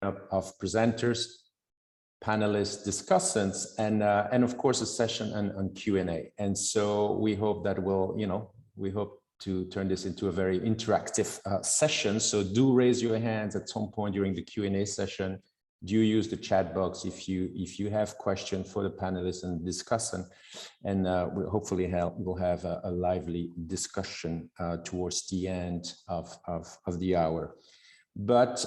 of presenters, panelists, discussants, and of course a session on Q&A. And so we hope that we hope to turn this into a very interactive session. So do raise your hands at some point during the Q&A session. Do use the chat box if you have questions for the panelists and discussant, and we'll hopefully we'll have a lively discussion towards the end of the hour. But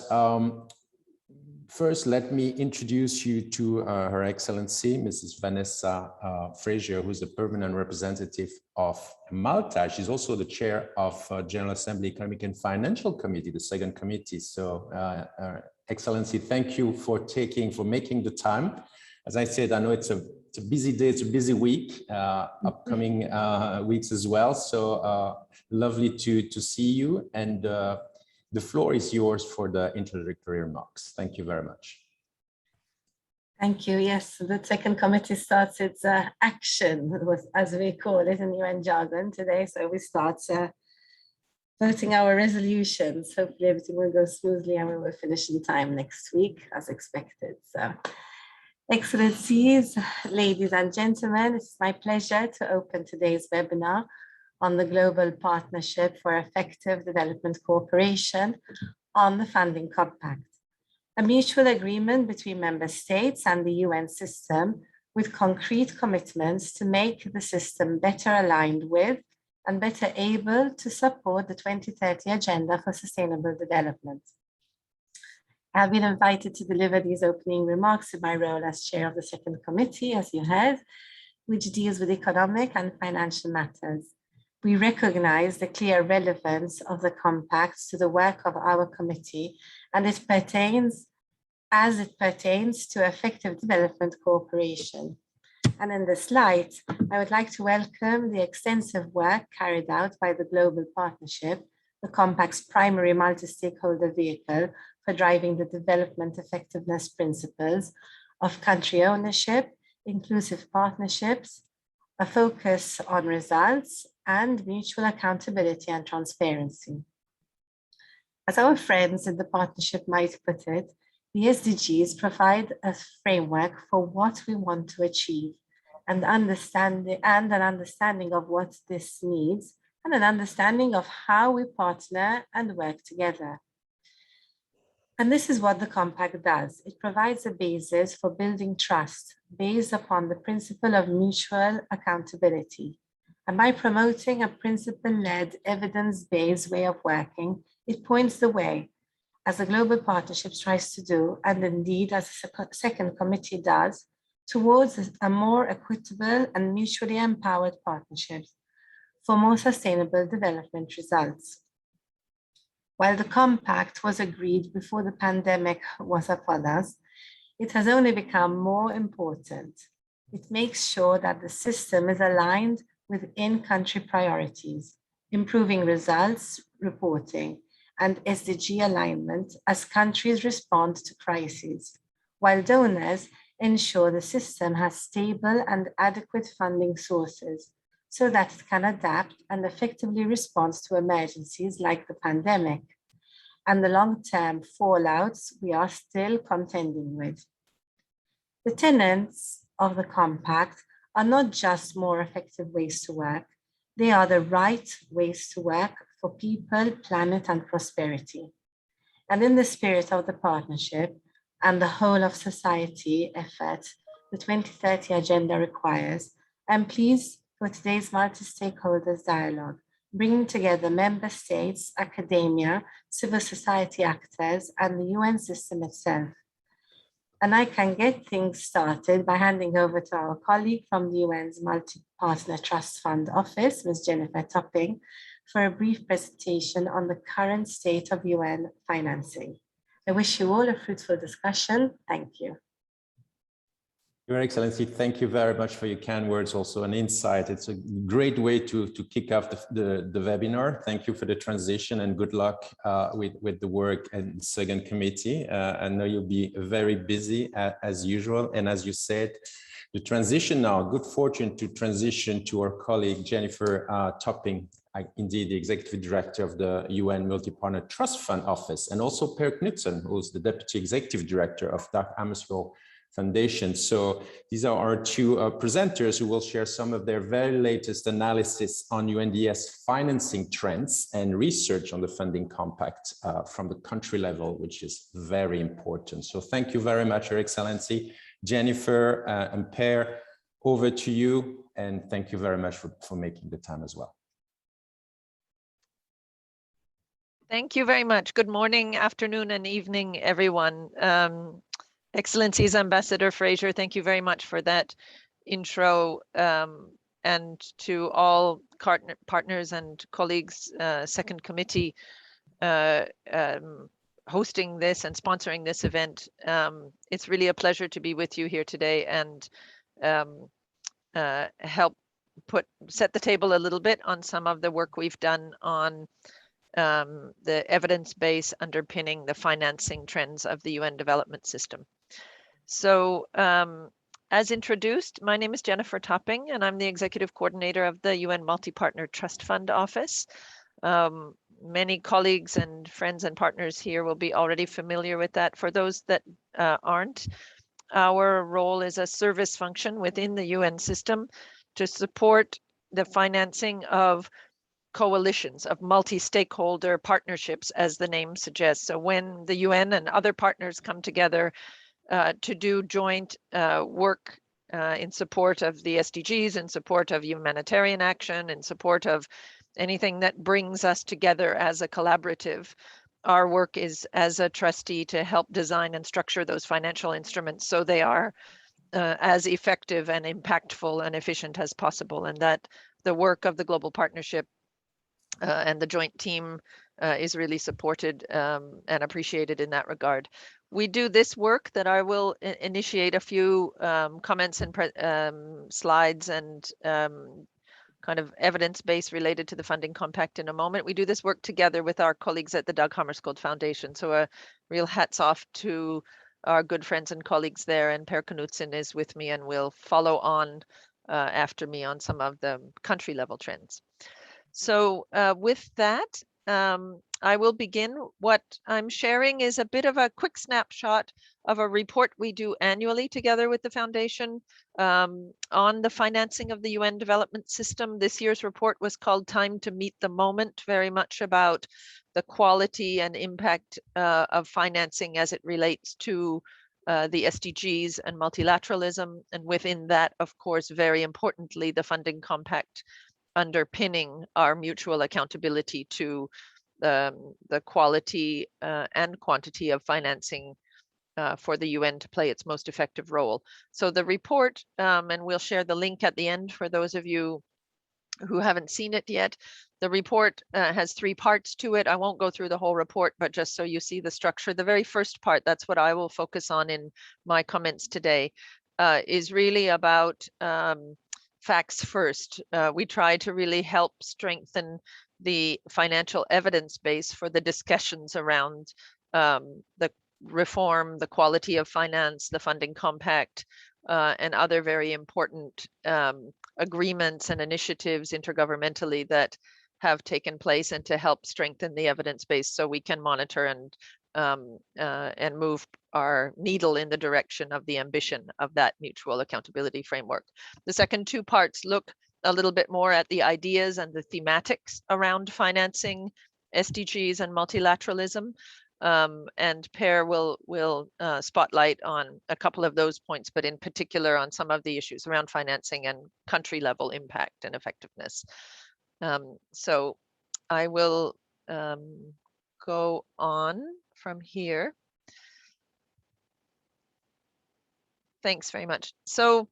first, let me introduce you to Her Excellency, Mrs. Vanessa Frazier, who's the permanent representative of Malta. She's also the chair of General Assembly Economic and Financial Committee, the second committee. So, Excellency, thank you for making the time. As I said, I know it's a busy day, it's a busy week, upcoming weeks as well. So lovely to see you, and the floor is yours for the introductory remarks. Thank you very much. Thank you. Yes, the second committee starts its action, as we call it in UN jargon today. So we start voting our resolutions. Hopefully everything will go smoothly and we will finish in time next week as expected. So, Excellencies, ladies and gentlemen, it's my pleasure to open today's webinar on the Global Partnership for Effective Development Cooperation on the Funding Compact, a mutual agreement between member states and the UN system with concrete commitments to make the system better aligned with and better able to support the 2030 Agenda for Sustainable Development. I have been invited to deliver these opening remarks in my role as chair of the second committee, as you heard, which deals with economic and financial matters. We recognize the clear relevance of the compacts to the work of our committee, and it pertains to effective development cooperation. And in this light, I would like to welcome the extensive work carried out by the Global Partnership, the Compact's primary multi-stakeholder vehicle for driving the development effectiveness principles of country ownership, inclusive partnerships, a focus on results, and mutual accountability and transparency. As our friends in the partnership might put it, the SDGs provide a framework for what we want to achieve, and an understanding of what this needs, and an understanding of how we partner and work together. And this is what the Compact does. It provides a basis for building trust based upon the principle of mutual accountability. And by promoting a principle-led, evidence-based way of working, it points the way, as the Global Partnership tries to do, and indeed as the second committee does, towards a more equitable and mutually empowered partnerships for more sustainable development results. While the Compact was agreed before the pandemic was upon us, it has only become more important. It makes sure that the system is aligned with in-country priorities, improving results reporting, and SDG alignment as countries respond to crises, while donors ensure the system has stable and adequate funding sources so that it can adapt and effectively respond to emergencies like the pandemic and the long-term fallouts we are still contending with. The tenets of the Compact are not just more effective ways to work, they are the right ways to work for people, planet, and prosperity. And in the spirit of the partnership and the whole of society effort the 2030 Agenda requires, I'm pleased for today's multi-stakeholders dialogue, bringing together member states, academia, civil society actors, and the UN system itself. And I can get things started by handing over to our colleague from the UN's Multi-Partner Trust Fund Office, Ms. Jennifer Topping, for a brief presentation on the current state of UN financing. I wish you all a fruitful discussion. Thank you. Your Excellency, thank you very much for your kind words, also an insight. It's a great way to kick off the webinar. Thank you for the transition and good luck with the work and second committee. I know you'll be very busy as usual. And as you said, the transition now, good fortune to transition to our colleague Jennifer Topping. indeed the Executive Director of the UN Multi-Partner Trust Fund Office, and also Per Knudsen, who's the Deputy Executive Director of Dag Hammarskjöld Foundation. So these are our two presenters who will share some of their very latest analysis on UNDS financing trends and research on the funding compact from the country level, which is very important. So thank you very much, Your Excellency. Jennifer and Per, over to you, and thank you very much for making the time as well. Thank you very much. Good morning, afternoon, and evening, everyone. Excellencies, Ambassador Fraser, thank you very much for that intro, and to all partners and colleagues, Second Committee, hosting this and sponsoring this event. It's really a pleasure to be with you here today and help set the table a little bit on some of the work we've done on the evidence base underpinning the financing trends of the UN development system. So as introduced, my name is Jennifer Topping, and I'm the Executive Coordinator of the UN Multi-Partner Trust Fund Office. Many colleagues and friends and partners here will be already familiar with that. For those that aren't, our role is a service function within the UN system to support the financing of coalitions, of multi-stakeholder partnerships, as the name suggests. So when the UN and other partners come together to do joint work in support of the SDGs, in support of humanitarian action, in support of anything that brings us together as a collaborative, our work is as a trustee to help design and structure those financial instruments so they are as effective and impactful and efficient as possible, and that the work of the global partnership and the joint team is really supported and appreciated in that regard. We do this work that I will initiate a few comments and slides and kind of evidence base related to the funding compact in a moment. We do this work together with our colleagues at the Dag Hammarskjöld Foundation. So a real hats off to our good friends and colleagues there, and Per Knudsen is with me and will follow on after me on some of the country level trends. So with that, I will begin. What I'm sharing is a bit of a quick snapshot of a report we do annually together with the Foundation on the financing of the UN development system. This year's report was called Time to Meet the Moment, very much about the quality and impact of financing as it relates to the SDGs and multilateralism. And within that, of course, very importantly, the funding compact underpinning our mutual accountability to the quality and quantity of financing for the UN to play its most effective role. So the report, and we'll share the link at the end for those of you who haven't seen it yet. The report has 3 parts to it. I won't go through the whole report, but just so you see the structure, the very first part, that's what I will focus on in my comments today, is really about facts first. We try to really help strengthen the financial evidence base for the discussions around the reform, the quality of finance, the funding compact, and other very important agreements and initiatives intergovernmentally that have taken place, and to help strengthen the evidence base so we can monitor and move our needle in the direction of the ambition of that mutual accountability framework. The second 2 parts look a little bit more at the ideas and the thematics around financing SDGs and multilateralism. And Per will spotlight on a couple of those points, but in particular on some of the issues around financing and country level impact and effectiveness. So I will go on from here. Thanks very much. So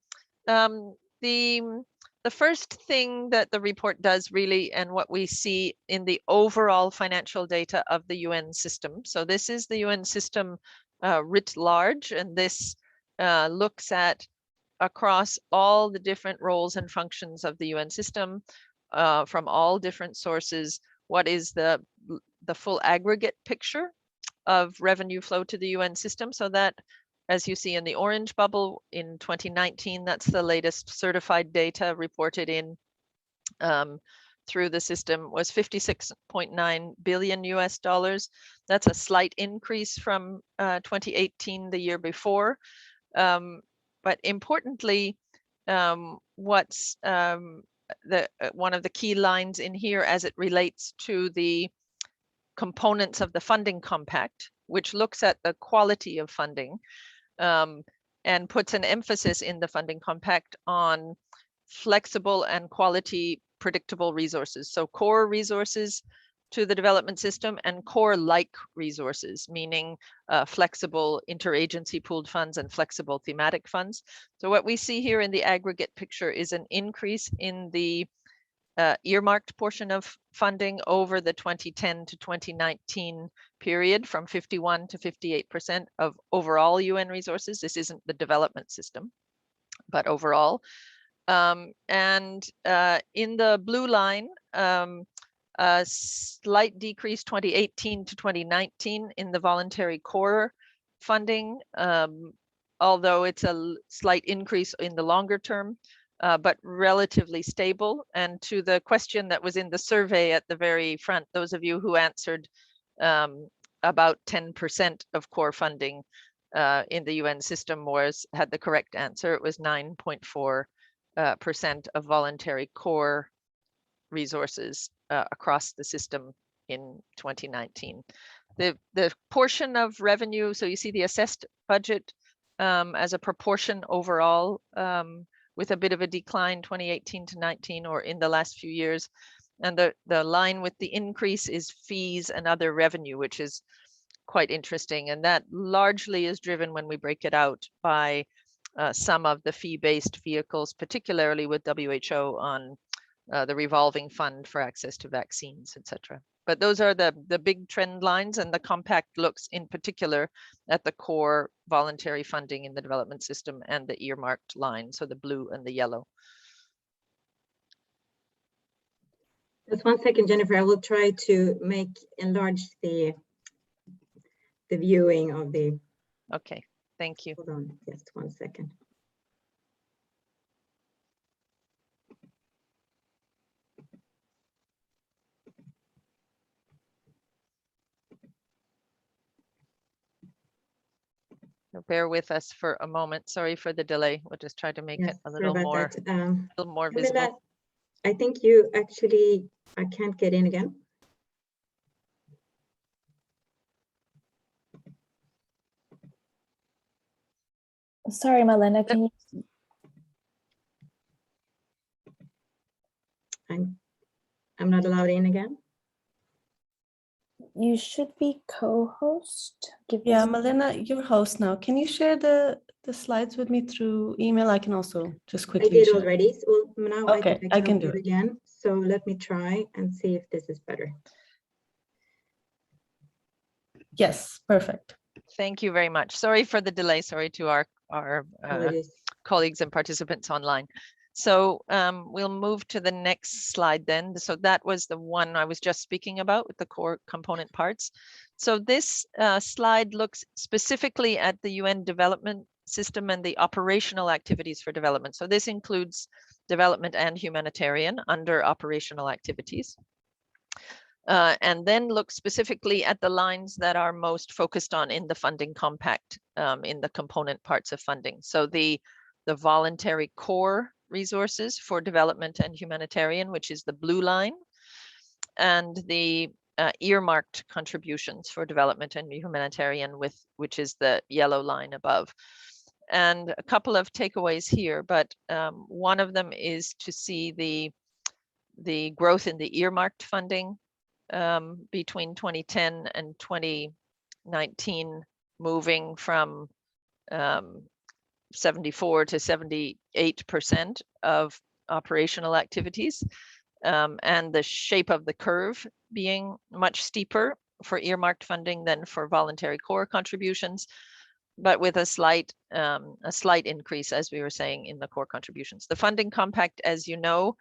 the first thing that the report does really, and what we see in the overall financial data of the UN system. So this is the UN system writ large, and this looks at across all the different roles and functions of the UN system from all different sources, what is the full aggregate picture of revenue flow to the UN system. So that, as you see in the orange bubble in 2019, that's the latest certified data reported in through the system was 56.9 billion US dollars. That's a slight increase from 2018, the year before. But importantly, what's one of the key lines in here as it relates to the components of the funding compact, which looks at the quality of funding and puts an emphasis in the funding compact on flexible and quality predictable resources. So core resources to the development system and core-like resources, meaning flexible interagency pooled funds and flexible thematic funds. So what we see here in the aggregate picture is an increase in the earmarked portion of funding over the 2010 to 2019 period from 51 to 58% of overall UN resources. This isn't the development system, but overall. And in the blue line, a slight decrease 2018 to 2019 in the voluntary core funding, although it's a slight increase in the longer term, but relatively stable. And to the question that was in the survey at the very front, those of you who answered about 10% of core funding in the UN system had the correct answer. It was 9.4% of voluntary core resources across the system in 2019. The portion of revenue, so you see the assessed budget as a proportion overall, with a bit of a decline 2018 to 19 or in the last few years. And the line with the increase is fees and other revenue, which is quite interesting. And that largely is driven when we break it out by some of the fee-based vehicles, particularly with WHO on the revolving fund for access to vaccines, etc. But those are the big trend lines, and the compact looks in particular at the core voluntary funding in the development system and the earmarked line, so the blue and the yellow. Just 1 second, Jennifer. I will try to enlarge the viewing of the. Okay, thank you. Hold on, just 1 second. Bear with us for a moment. Sorry for the delay. We'll just try to make it a little more visible. I think I can't get in again. Sorry, Malena, can you? I'm not allowed in again. You should be co-host. Yeah, Malena, you're host now. Can you share the slides with me through email? I can also just quickly. I did share. already. So now Okay, I can do it again. So let me try and see if this is better. Yes, perfect. Thank you very much. Sorry for the delay. Sorry to our colleagues and participants online. So we'll move to the next slide then. So that was the one I was just speaking about with the core component parts. So this slide looks specifically at the UN development system and the operational activities for development. So this includes development and humanitarian under operational activities. And then look specifically at the lines that are most focused on in the funding compact in the component parts of funding. So the voluntary core resources for development and humanitarian, which is the blue line, and the earmarked contributions for development and humanitarian, which is the yellow line above. And a couple of takeaways here, but one of them is to see the growth in the earmarked funding between 2010 and 2019, moving from 74 to 78% of operational activities, and the shape of the curve being much steeper for earmarked funding than for voluntary core contributions, but with a slight increase, as we were saying, in the core contributions. The funding compact, as you know,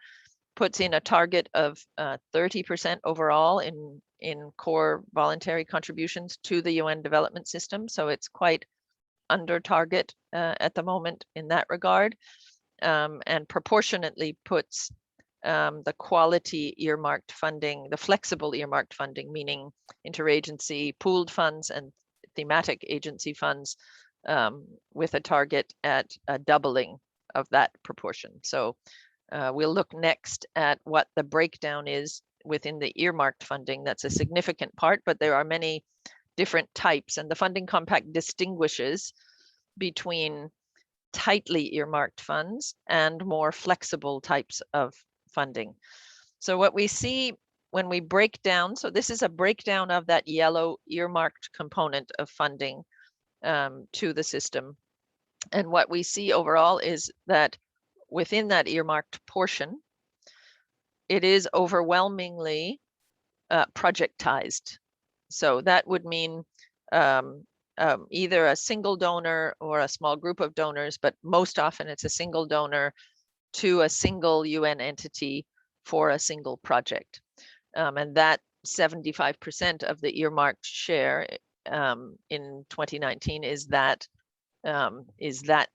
puts in a target of 30% overall in core voluntary contributions to the UN development system. So it's quite under target at the moment in that regard, and proportionately puts the quality earmarked funding, the flexible earmarked funding, meaning interagency pooled funds and thematic agency funds, with a target at a doubling of that proportion. So we'll look next at what the breakdown is within the earmarked funding. That's a significant part, but there are many different types, and the funding compact distinguishes between tightly earmarked funds and more flexible types of funding. So what we see when we break down, so this is a breakdown of that yellow earmarked component of funding to the system. And what we see overall is that within that earmarked portion, it is overwhelmingly projectized. So that would mean either a single donor or a small group of donors, but most often it's a single donor to a single UN entity for a single project. And that 75% of the earmarked share in 2019 is that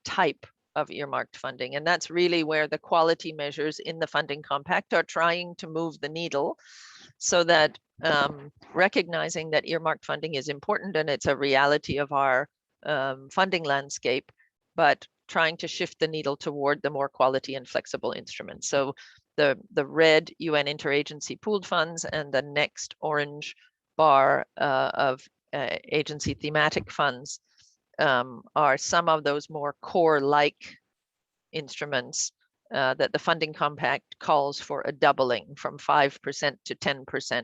type of earmarked funding. And that's really where the quality measures in the funding compact are trying to move the needle, so that recognizing that earmarked funding is important and it's a reality of our funding landscape, but trying to shift the needle toward the more quality and flexible instruments. So the red UN interagency pooled funds and the next orange bar of agency thematic funds are some of those more core-like instruments that the funding compact calls for a doubling from 5% to 10%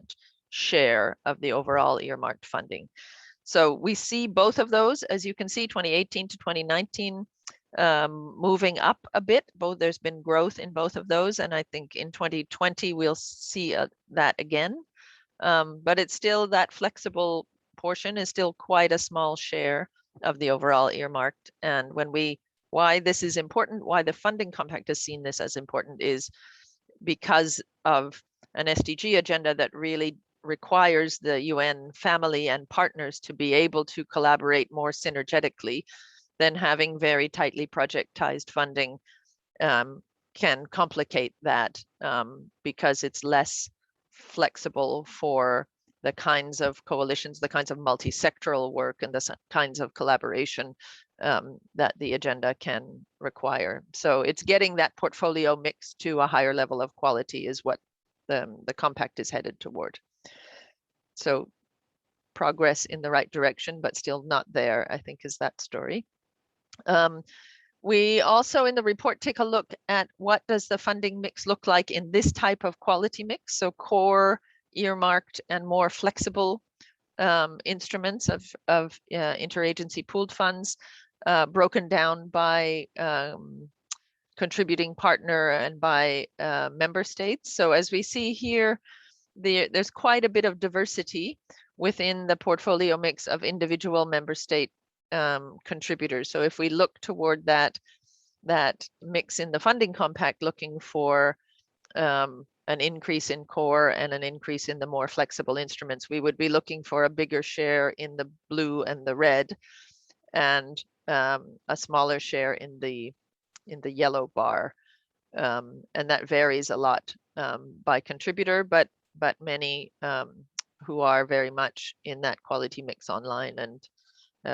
share of the overall earmarked funding. So we see both of those, as you can see, 2018 to 2019, moving up a bit. There's been growth in both of those, and I think in 2020 we'll see that again. But it's still, that flexible portion is still quite a small share of the overall earmarked. And why this is important, why the funding compact has seen this as important, is because of an SDG agenda that really requires the UN family and partners to be able to collaborate more synergetically than having very tightly projectized funding can complicate that because it's less flexible for the kinds of coalitions, the kinds of multi-sectoral work, and the kinds of collaboration that the agenda can require. So it's getting that portfolio mix to a higher level of quality is what the compact is headed toward. So progress in the right direction, but still not there, I think, is that story. We also in the report take a look at what does the funding mix look like in this type of quality mix. So core, earmarked, and more flexible instruments of interagency pooled funds, broken down by contributing partner and by member states. So as we see here, there's quite a bit of diversity within the portfolio mix of individual member state contributors. So if we look toward that mix in the funding compact, looking for an increase in core and an increase in the more flexible instruments, we would be looking for a bigger share in the blue and the red, and a smaller share in the yellow bar. And that varies a lot by contributor, but many who are very much in that quality mix online. And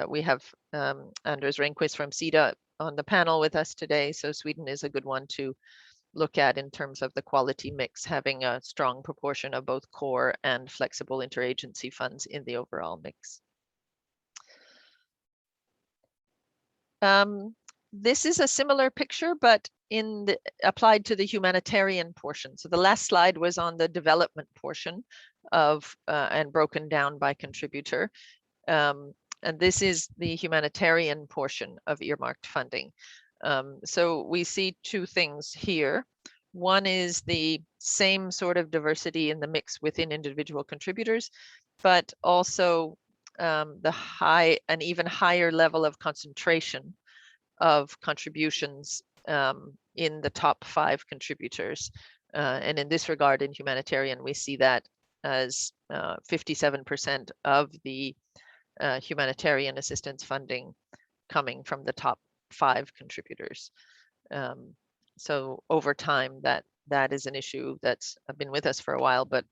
we have Anders Rehnquist from SIDA on the panel with us today. So Sweden is a good one to look at in terms of the quality mix, having a strong proportion of both core and flexible interagency funds in the overall mix. This is a similar picture, but applied to the humanitarian portion. So the last slide was on the development portion of and broken down by contributor. And this is the humanitarian portion of earmarked funding. So we see two things here. One is the same sort of diversity in the mix within individual contributors, but also an even higher level of concentration of contributions in the top 5 contributors. And in this regard, in humanitarian, we see that as 57% of the humanitarian assistance funding coming from the top 5 contributors. So over time, that that is an issue that's been with us for a while, but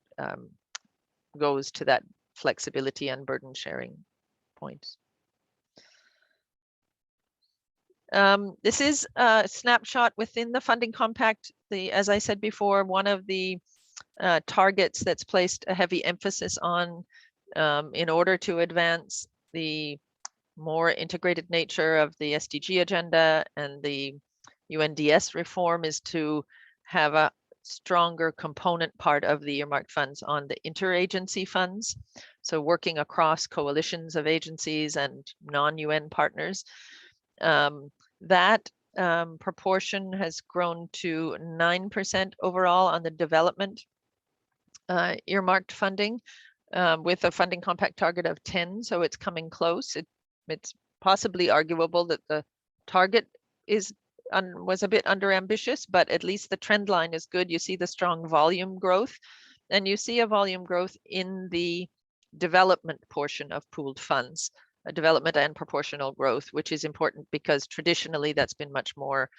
goes to that flexibility and burden sharing point. This is a snapshot within the funding compact. As I said before, one of the targets that's placed a heavy emphasis on in order to advance the more integrated nature of the SDG agenda and the UNDS reform is to have a stronger component part of the earmarked funds on the interagency funds. So working across coalitions of agencies and non-UN partners. That proportion has grown to 9% overall on the development earmarked funding with a funding compact target of 10. So it's coming close. It's possibly arguable that the target was a bit under ambitious, but at least the trend line is good. You see the strong volume growth, and you see a volume growth in the development portion of pooled funds, a development and proportional growth, which is important because traditionally that's been much more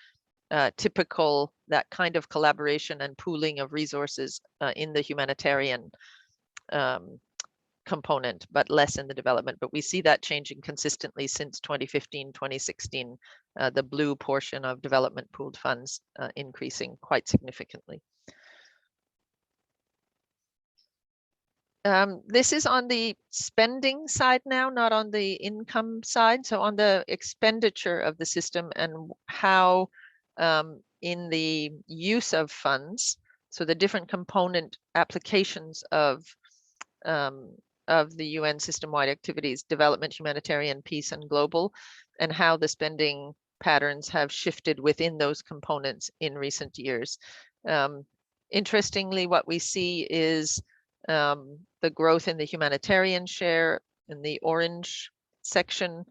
typical, that kind of collaboration and pooling of resources in the humanitarian component, but less in the development. But we see that changing consistently since 2015, 2016, the blue portion of development pooled funds increasing quite significantly. This is on the spending side now, not on the income side. So on the expenditure of the system and how in the use of funds, so the different component applications of the UN system-wide activities, development, humanitarian, peace, and global, and how the spending patterns have shifted within those components in recent years. Interestingly, what we see is the growth in the humanitarian share in the orange section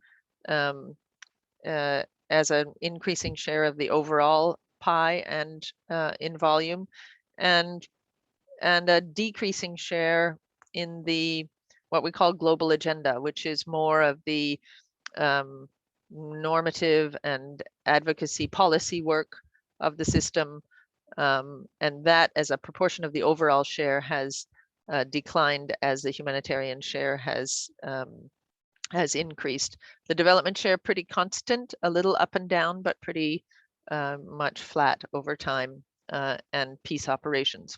as an increasing share of the overall pie and in volume, and a decreasing share in the what we call global agenda, which is more of the normative and advocacy policy work of the system, and that as a proportion of the overall share has declined as the humanitarian share has increased. The development share pretty constant, a little up and down, but pretty much flat over time, and peace operations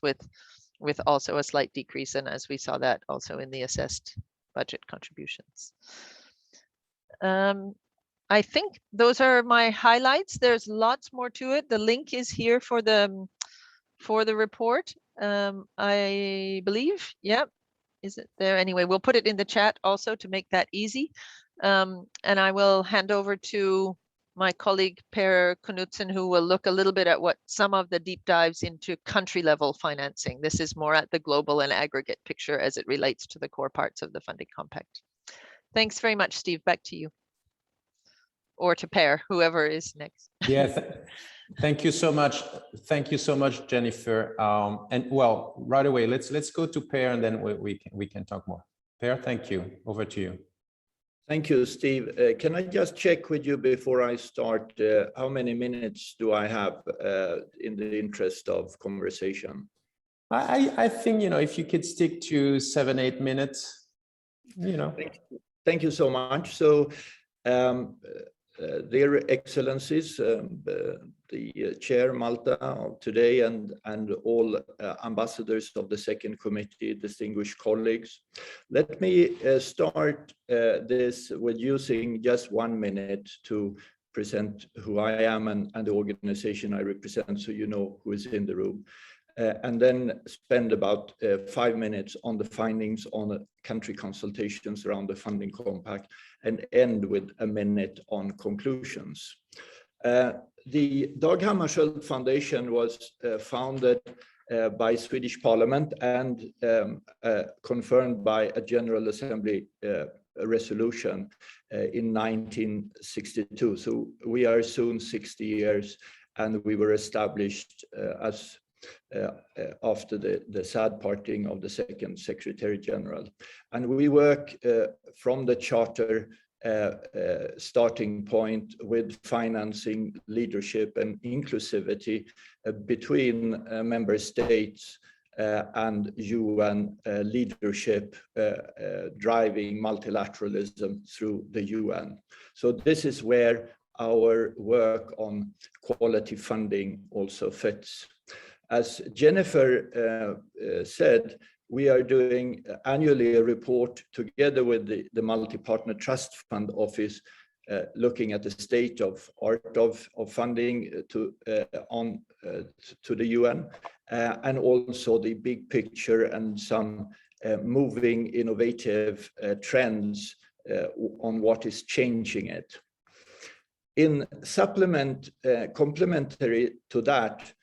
with also a slight decrease, and as we saw that also in the assessed budget contributions. I think those are my highlights. There's lots more to it. The link is here for the report. I believe, yeah. Is it there? Anyway, we'll put it in the chat also to make that easy. And I will hand over to my colleague Per Knudsen, who will look a little bit at what some of the deep dives into country level financing. This is more at the global and aggregate picture as it relates to the core parts of the funding compact. Thanks very much, Steve. Back to you. Or to Per, whoever is next. Yeah, thank you so much. Thank you so much, Jennifer. And well, right away, let's go to Per, and then we can talk more. Per, thank you. Over to you. Thank you, Steve. Can I just check with you before I start? How many minutes do I have in the interest of conversation? I think, if you could stick to 7-8 minutes, Thank you so much. So, dear Excellencies, the Chair Malta of today, and all ambassadors of the second committee, distinguished colleagues. Let me start this with using just 1 minute to present who I am and the organization I represent, so you know who is in the room. And then spend about 5 minutes on the findings on the country consultations around the funding compact, and end with a minute on conclusions. The Dag Hammarskjöld Foundation was founded by Swedish Parliament and confirmed by a General Assembly resolution in 1962. So we are soon 60 years, and we were established as after the sad parting of the second Secretary General. And we work from the charter starting point with financing, leadership, and inclusivity between member states and UN leadership driving multilateralism through the UN. So this is where our work on quality funding also fits. As Jennifer said, we are doing annually a report together with the Multi-Partner Trust Fund Office, looking at the state of art of funding to the UN, and also the big picture and some moving innovative trends on what is changing it. In complementary to that,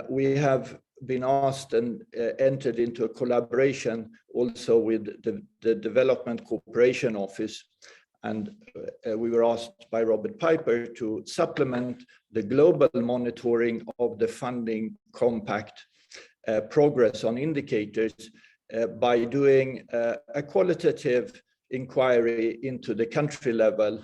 we have been asked and entered into a collaboration also with the Development Cooperation Office. And we were asked by Robert Piper to supplement the global monitoring of the funding compact progress on indicators by doing a qualitative inquiry into the country level,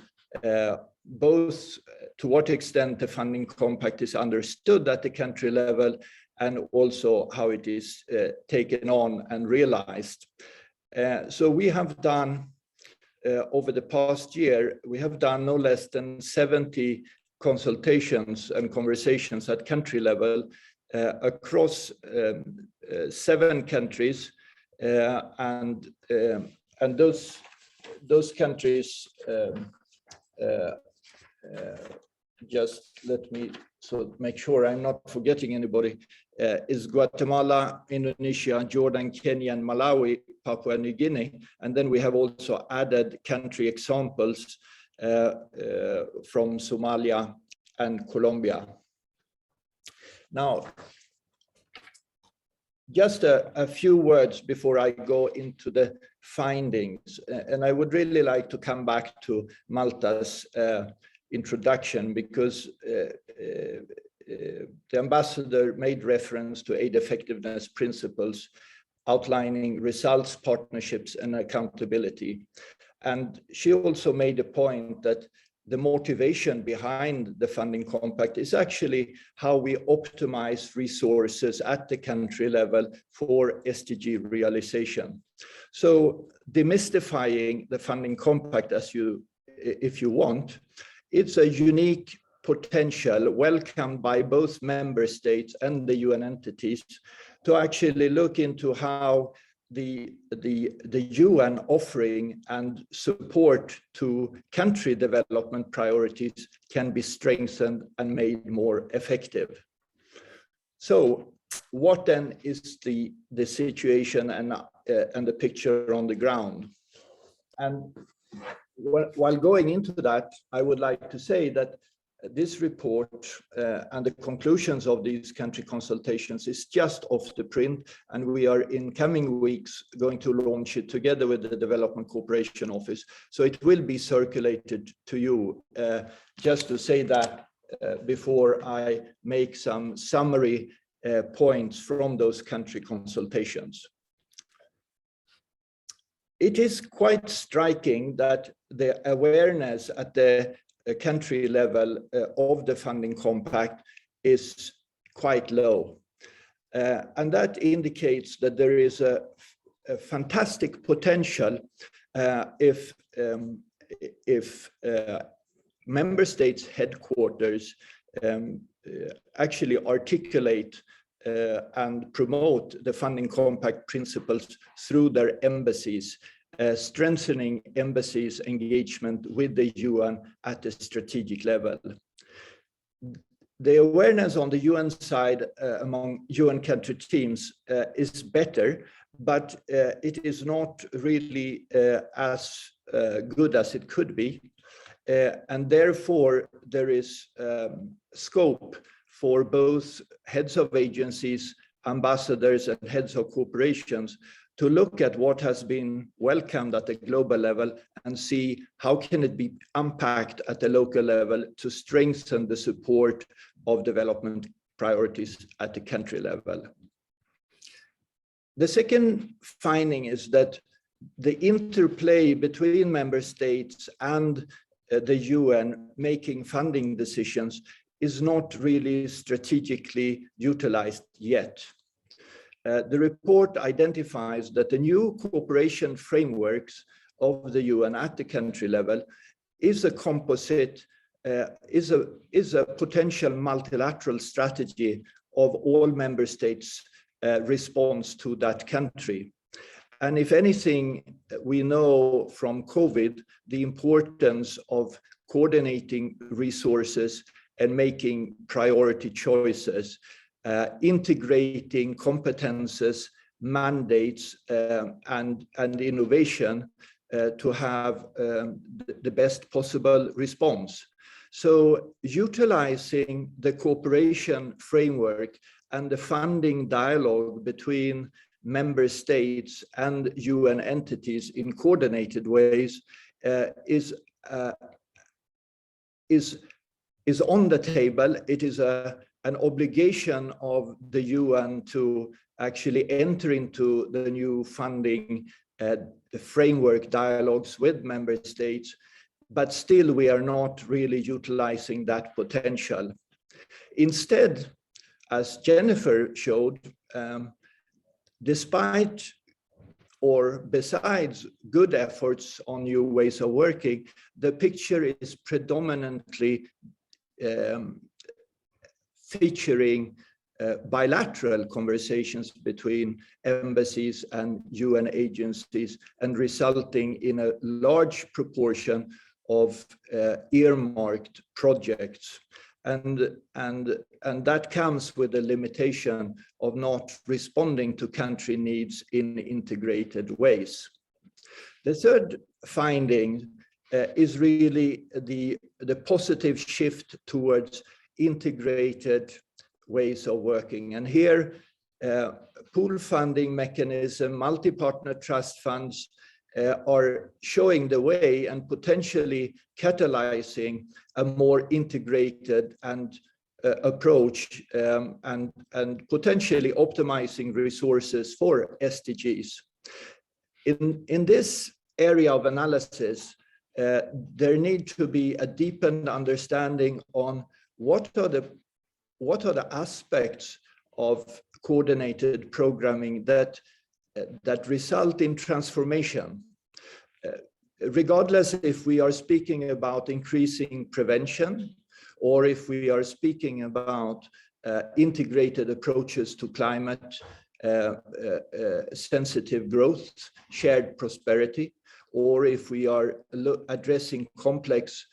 both to what extent the funding compact is understood at the country level and also how it is taken on and realized. So we have done, over the past year, we have done no less than 70 consultations and conversations at country level across 7 countries, and those countries, just let me make sure I'm not forgetting anybody, is Guatemala, Indonesia, Jordan, Kenya, and Malawi, Papua New Guinea. And then we have also added country examples from Somalia and Colombia. Now, just a few words before I go into the findings. And I would really like to come back to Malta's introduction, because the ambassador made reference to aid effectiveness principles, outlining results, partnerships, and accountability. And she also made a point that the motivation behind the funding compact is actually how we optimize resources at the country level for SDG realization. So demystifying the funding compact, if you want, it's a unique potential welcomed by both member states and the UN entities to actually look into how the UN offering and support to country development priorities can be strengthened and made more effective. So what then is the situation and the picture on the ground? And while going into that, I would like to say that this report and the conclusions of these country consultations is just off the print, and we are in coming weeks going to launch it together with the Development Cooperation Office. So it will be circulated to you. Just to say that before I make some summary points from those country consultations. It is quite striking that the awareness at the country level of the funding compact is quite low. And that indicates that there is a fantastic potential if member states headquarters actually articulate and promote the funding compact principles through their embassies, strengthening embassies' engagement with the UN at the strategic level. The awareness on the UN side among UN country teams is better, but it is not really as good as it could be. And therefore, there is scope for both heads of agencies, ambassadors, and heads of corporations to look at what has been welcomed at the global level and see how can it be unpacked at the local level to strengthen the support of development priorities at the country level. The second finding is that the interplay between member states and the UN making funding decisions is not really strategically utilized yet. The report identifies that the new cooperation frameworks of the UN at the country level is a composite, is a potential multilateral strategy of all member states' response to that country. And if anything, we know from COVID the importance of coordinating resources and making priority choices, integrating competences, mandates, and innovation to have the best possible response. So utilizing the cooperation framework and the funding dialogue between member states and UN entities in coordinated ways is on the table. It is an obligation of the UN to actually enter into the new funding framework dialogues with member states, but still we are not really utilizing that potential. Instead, as Jennifer showed, despite or besides good efforts on new ways of working, the picture is predominantly featuring bilateral conversations between embassies and UN agencies, and resulting in a large proportion of earmarked projects. And that comes with the limitation of not responding to country needs in integrated ways. The third finding is really the positive shift towards integrated ways of working. And here, pool funding mechanism, multi-partner trust funds are showing the way and potentially catalyzing a more integrated and approach and potentially optimizing resources for SDGs. In this area of analysis, there needs to be a deepened understanding on what are the aspects of coordinated programming that result in transformation. Regardless if we are speaking about increasing prevention, or if we are speaking about integrated approaches to climate sensitive growth, shared prosperity, or if we are addressing complex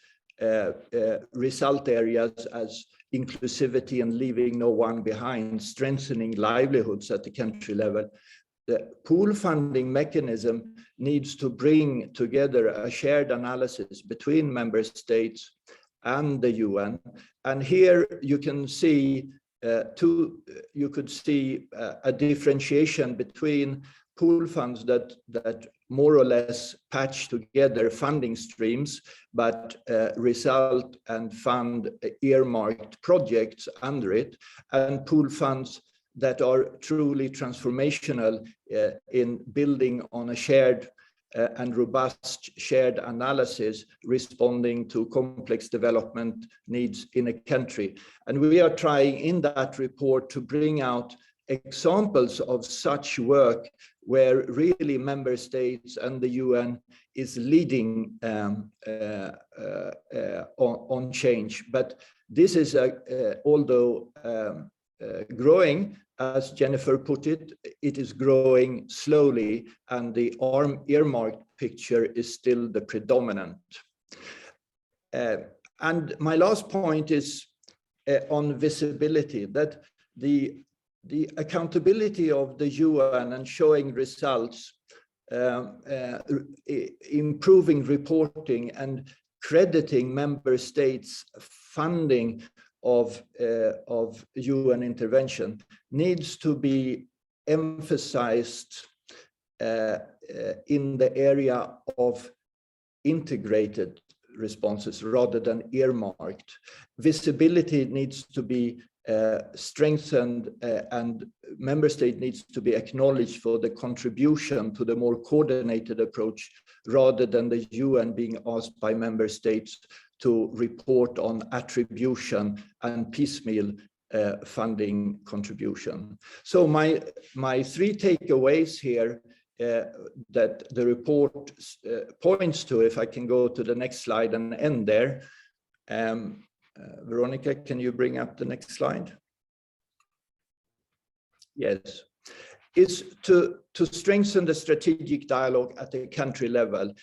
result areas as inclusivity and leaving no one behind, strengthening livelihoods at the country level. The pool funding mechanism needs to bring together a shared analysis between member states and the UN. And here you can see a differentiation between pool funds that more or less patch together funding streams, but result and fund earmarked projects under it, and pool funds that are truly transformational in building on a shared and robust shared analysis, responding to complex development needs in a country. And we are trying in that report to bring out examples of such work where really member states and the UN is leading on change. But this is, although growing, as Jennifer put it, it is growing slowly, and the earmarked picture is still the predominant. And my last point is on visibility, that the accountability of the UN and showing results, improving reporting and crediting member states' funding of UN intervention needs to be emphasized in the area of integrated responses rather than earmarked. Visibility needs to be strengthened, and member state needs to be acknowledged for the contribution to the more coordinated approach, rather than the UN being asked by member states to report on attribution and piecemeal funding contribution. So my three takeaways here that the report points to, if I can go to the next slide and end there. Veronica, can you bring up the next slide? Yes. Is to strengthen the strategic dialogue at the country level.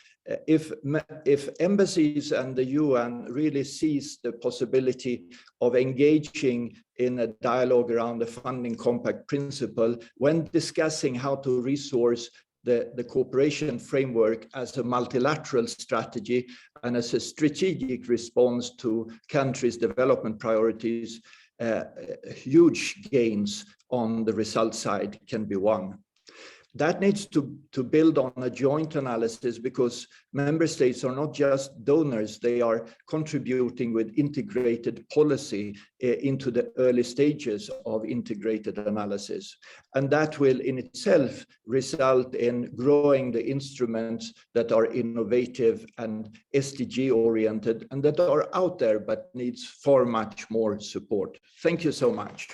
If embassies and the UN really sees the possibility of engaging in a dialogue around the funding compact principle when discussing how to resource the cooperation framework as a multilateral strategy and as a strategic response to countries' development priorities, huge gains on the result side can be won. That needs to build on a joint analysis, because member states are not just donors, they are contributing with integrated policy into the early stages of integrated analysis. And that will in itself result in growing the instruments that are innovative and SDG oriented and that are out there but needs far much more support. Thank you so much.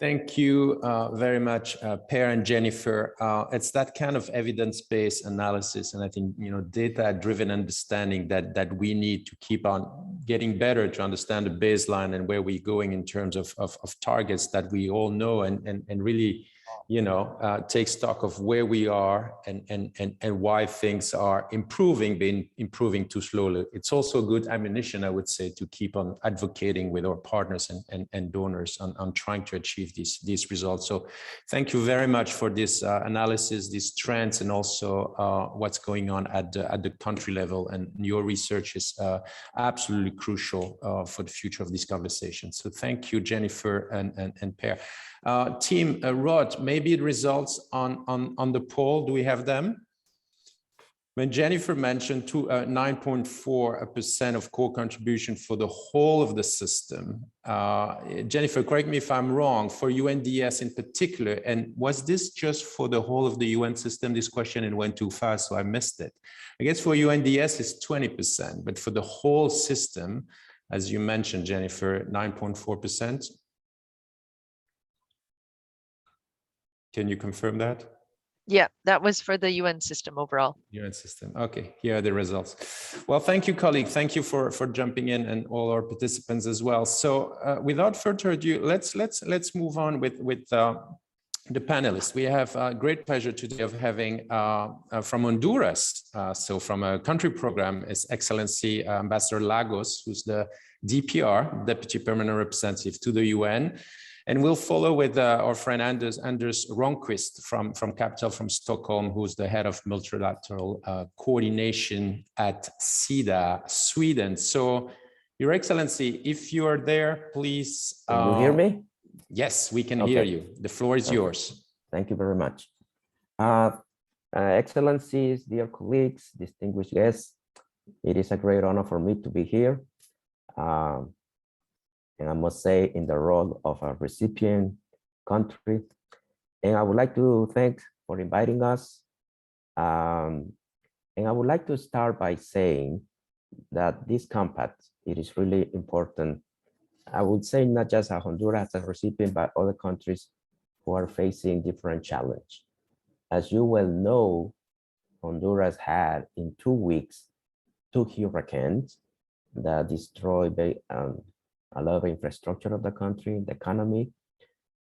Thank you very much, Per and Jennifer. It's that kind of evidence-based analysis, and I think data-driven understanding that we need to keep on getting better to understand the baseline and where we're going in terms of targets that we all know, and really take stock of where we are and why things are improving too slowly. It's also good ammunition, I would say, to keep on advocating with our partners and donors on trying to achieve these results. So thank you very much for this analysis, these trends, and also what's going on at the country level. And your research is absolutely crucial for the future of this conversation. So thank you, Jennifer and Per. Team, Rod, maybe the results on the poll, do we have them? When Jennifer mentioned 9.4% of core contribution for the whole of the system, Jennifer, correct me if I'm wrong, for UNDS in particular, and was this just for the whole of the UN system, this question, and went too fast, so I missed it. I guess for UNDS it's 20%, but for the whole system, as you mentioned, Jennifer, 9.4%. Can you confirm that? Yeah, that was for the UN system overall. UN system. Okay, here are the results. Well, thank you, colleague. Thank you for jumping in, and all our participants as well. So without further ado, let's move on with the panelists. We have a great pleasure today of having from Honduras, so from a country program, His Excellency Ambassador Lagos, who's the DPR, Deputy Permanent Representative to the UN. And we'll follow with our friend Anders Ronquist from Capital, from Stockholm, who's the head of multilateral coordination at SIDA, Sweden. So, Your Excellency, if you are there, please. Can you hear me? Yes, we can hear you. The floor is yours. Thank you very much. Excellencies, dear colleagues, distinguished guests, it is a great honor for me to be here. And I must say, in the role of a recipient country. And I would like to thank for inviting us. And I would like to start by saying that this compact, it is really important. I would say not just Honduras as a recipient, but other countries who are facing different challenges. As you well know, Honduras had in 2 weeks, 2 hurricanes that destroyed a lot of infrastructure of the country, the economy,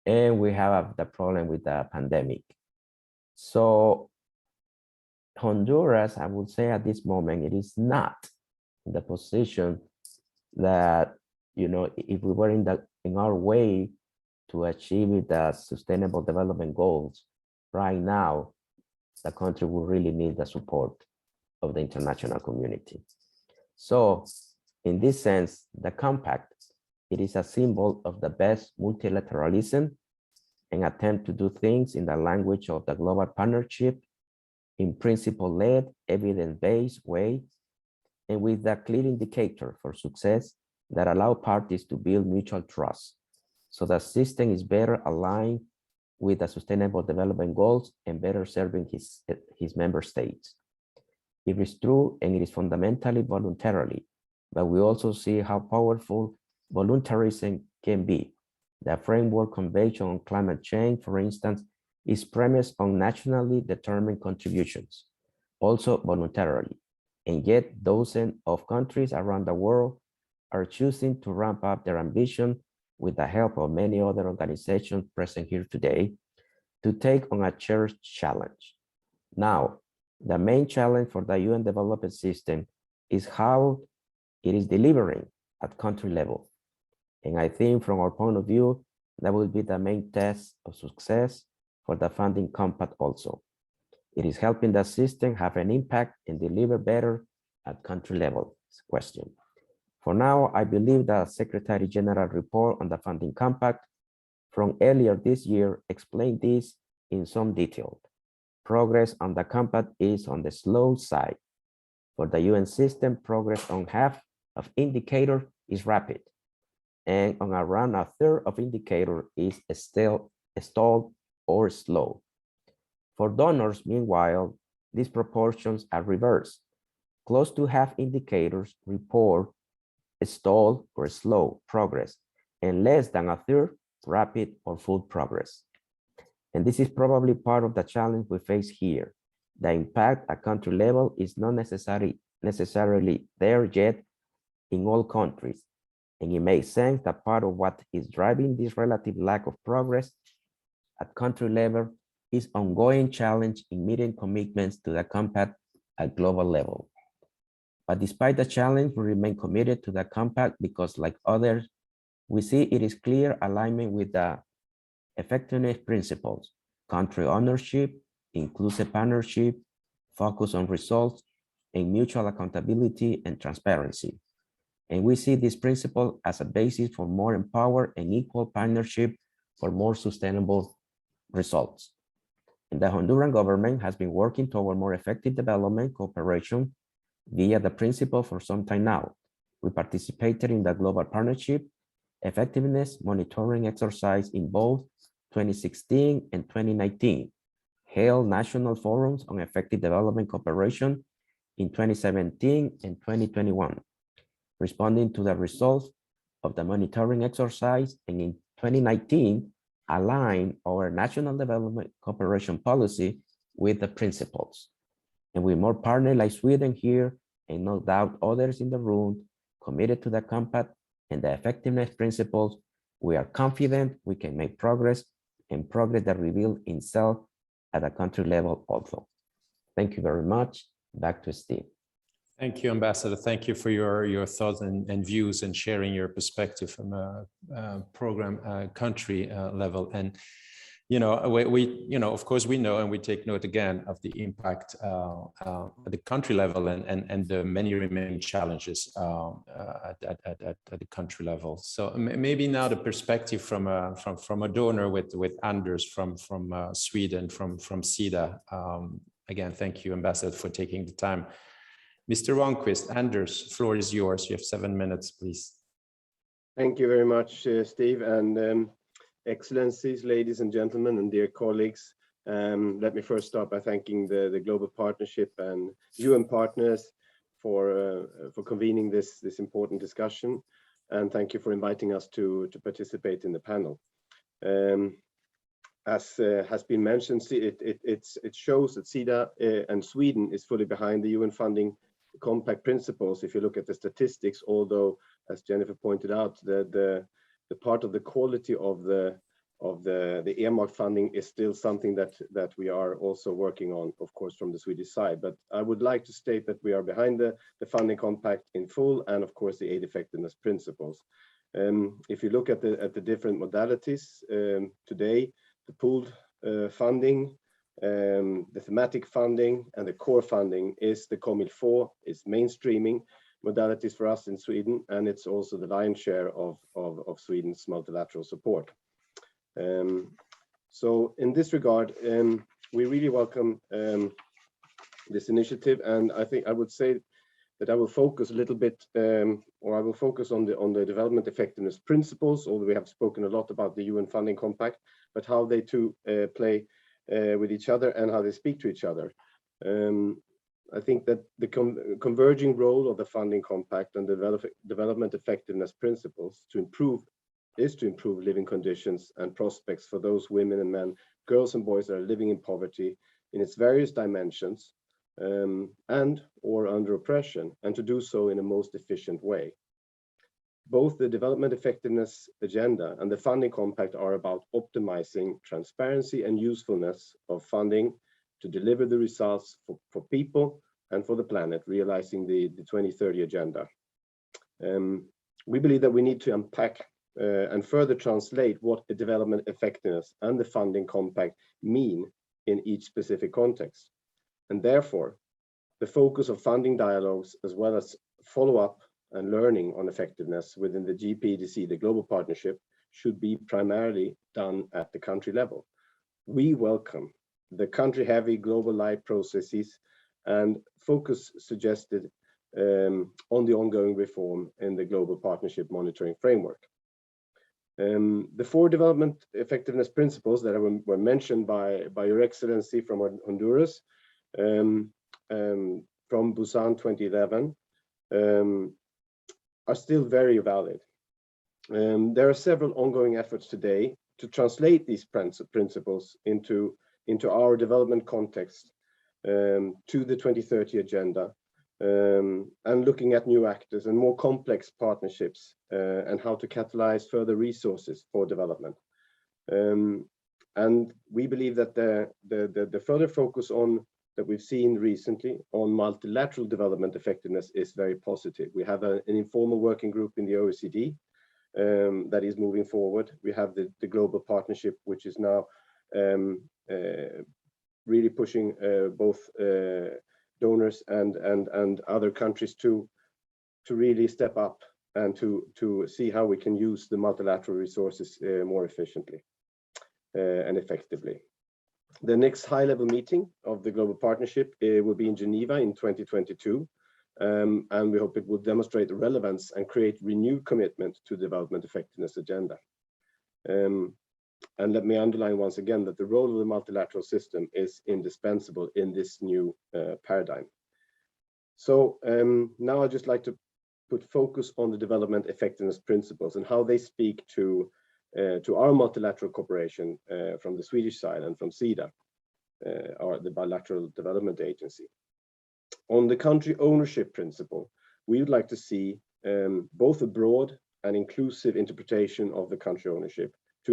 and we have the problem with the pandemic. So Honduras, I would say at this moment, it is not in the position that, if we were in our way to achieve the sustainable development goals, right now, the country will really need the support of the international community. So in this sense, the compact, it is a symbol of the best multilateralism and attempt to do things in the language of the global partnership in principle-led, evidence-based way and with a clear indicator for success that allow parties to build mutual trust. So the system is better aligned with the Sustainable Development Goals and better serving his member states. It is true and it is fundamentally voluntarily, but we also see how powerful voluntarism can be. The Framework Convention on Climate Change, for instance, is premised on nationally determined contributions, also voluntarily. And yet dozens of countries around the world are choosing to ramp up their ambition with the help of many other organizations present here today to take on a shared challenge. Now, the main challenge for the UN development system is how it is delivering at country level. And I think from our point of view, that will be the main test of success for the funding compact also. It is helping the system have an impact and deliver better at country level. Question. For now, I believe the Secretary General report on the funding compact from earlier this year explained this in some detail. Progress on the compact is on the slow side. For the UN system, progress on half of indicator is rapid, and on around a third of indicator is still stalled or slow. For donors, meanwhile, these proportions are reversed. Close to half indicators report stalled or slow progress, and less than a third rapid or full progress. And this is probably part of the challenge we face here. The impact at country level is not necessarily there yet in all countries. And it makes sense that part of what is driving this relative lack of progress at country level is ongoing challenge in meeting commitments to the compact at global level. But despite the challenge, we remain committed to the compact because, like others, we see it is clear alignment with the effectiveness principles: country ownership, inclusive partnership, focus on results, and mutual accountability and transparency. And we see this principle as a basis for more empowered and equal partnership for more sustainable results. And the Honduran government has been working toward more effective development cooperation via the principle for some time now. We participated in the Global Partnership Effectiveness Monitoring Exercise in both 2016 and 2019, held national forums on effective development cooperation in 2017 and 2021. Responding to the results of the monitoring exercise, and in 2019, align our national development cooperation policy with the principles. And with more partners like Sweden here, and no doubt others in the room, committed to the compact and the effectiveness principles, we are confident we can make progress, and progress that reveals itself at a country level also. Thank you very much. Back to Steve. Thank you, Ambassador. Thank you for your thoughts and views and sharing your perspective from a program country level. And of course, we know and we take note again of the impact at the country level and the many remaining challenges at the country level. So maybe now the perspective from a donor with Anders from Sweden, from SIDA. Again, thank you, Ambassador, for taking the time. Mr. Ronquist, Anders, floor is yours. You have 7 minutes, please. Thank you very much, Steve, and Excellencies, ladies and gentlemen, and dear colleagues. Let me first start by thanking the Global Partnership and UN partners for convening this important discussion, and thank you for inviting us to participate in the panel. As has been mentioned, it shows that SIDA and Sweden is fully behind the UN funding compact principles. If you look at the statistics, although, as Jennifer pointed out, the part of the quality of the earmark funding is still something that we are also working on, of course, from the Swedish side. But I would like to state that we are behind the funding compact in full, and of course the aid effectiveness principles. If you look at the different modalities today, the pooled funding, the thematic funding, and the core funding is the COMIL4, is mainstreaming modalities for us in Sweden, and it's also the lion's share of Sweden's multilateral support. So in this regard, we really welcome this initiative, and I think I would say that I will focus a little bit, or I will focus on the development effectiveness principles, although we have spoken a lot about the UN Funding Compact, but how they two play with each other and how they speak to each other. I think that the converging role of the Funding Compact and development effectiveness principles to improve living conditions and prospects for those women and men, girls and boys that are living in poverty in its various dimensions, and or under oppression, and to do so in a most efficient way. Both the development effectiveness agenda and the Funding Compact are about optimizing transparency and usefulness of funding to deliver the results for people and for the planet, realizing the 2030 agenda. We believe that we need to unpack and further translate what the development effectiveness and the Funding Compact mean in each specific context. And therefore, the focus of funding dialogues, as well as follow-up and learning on effectiveness within the GPDC, the global partnership, should be primarily done at the country level. We welcome the country-heavy global live processes and focus suggested on the ongoing reform in the global partnership monitoring framework. The 4 development effectiveness principles that were mentioned by Your Excellency from Honduras, from Busan 2011, are still very valid. There are several ongoing efforts today to translate these principles into our development context, to the 2030 agenda, and looking at new actors and more complex partnerships, and how to catalyze further resources for development. And we believe that the further focus on that we've seen recently on multilateral development effectiveness is very positive. We have an informal working group in the OECD that is moving forward. We have the global partnership, which is now really pushing both donors and other countries to really step up and to see how we can use the multilateral resources more efficiently and effectively. The next high-level meeting of the global partnership will be in Geneva in 2022, and we hope it will demonstrate the relevance and create renewed commitment to the development effectiveness agenda. And let me underline once again that the role of the multilateral system is indispensable in this new paradigm. So now I'd just like to put focus on the development effectiveness principles and how they speak to our multilateral cooperation from the Swedish side and from SIDA, or the Bilateral Development Agency. On the country ownership principle, we would like to see both a broad and inclusive interpretation of the country ownership to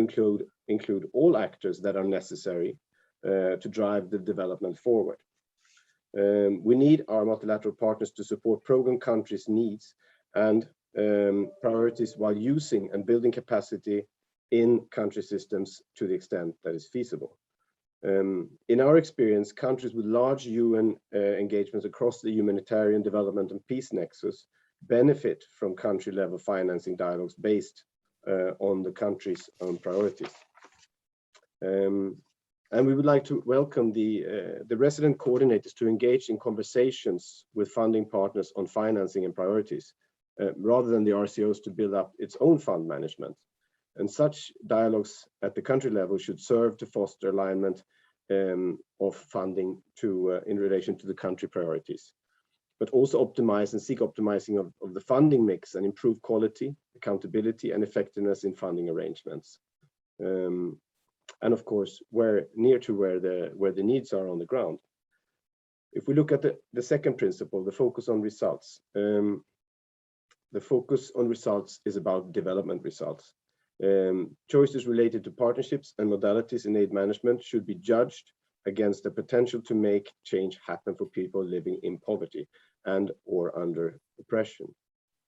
include all actors that are necessary to drive the development forward. We need our multilateral partners to support program countries' needs and priorities while using and building capacity in country systems to the extent that is feasible. In our experience, countries with large UN engagements across the humanitarian development and peace nexus benefit from country-level financing dialogues based on the country's own priorities. And we would like to welcome the resident coordinators to engage in conversations with funding partners on financing and priorities, rather than the RCOs to build up its own fund management. And such dialogues at the country level should serve to foster alignment of funding in relation to the country priorities, but also optimize and seek optimizing of the funding mix and improve quality, accountability, and effectiveness in funding arrangements. And of course, near to where the needs are on the ground. If we look at the second principle, the focus on results, the focus on results is about development results. Choices related to partnerships and modalities in aid management should be judged against the potential to make change happen for people living in poverty and or under oppression.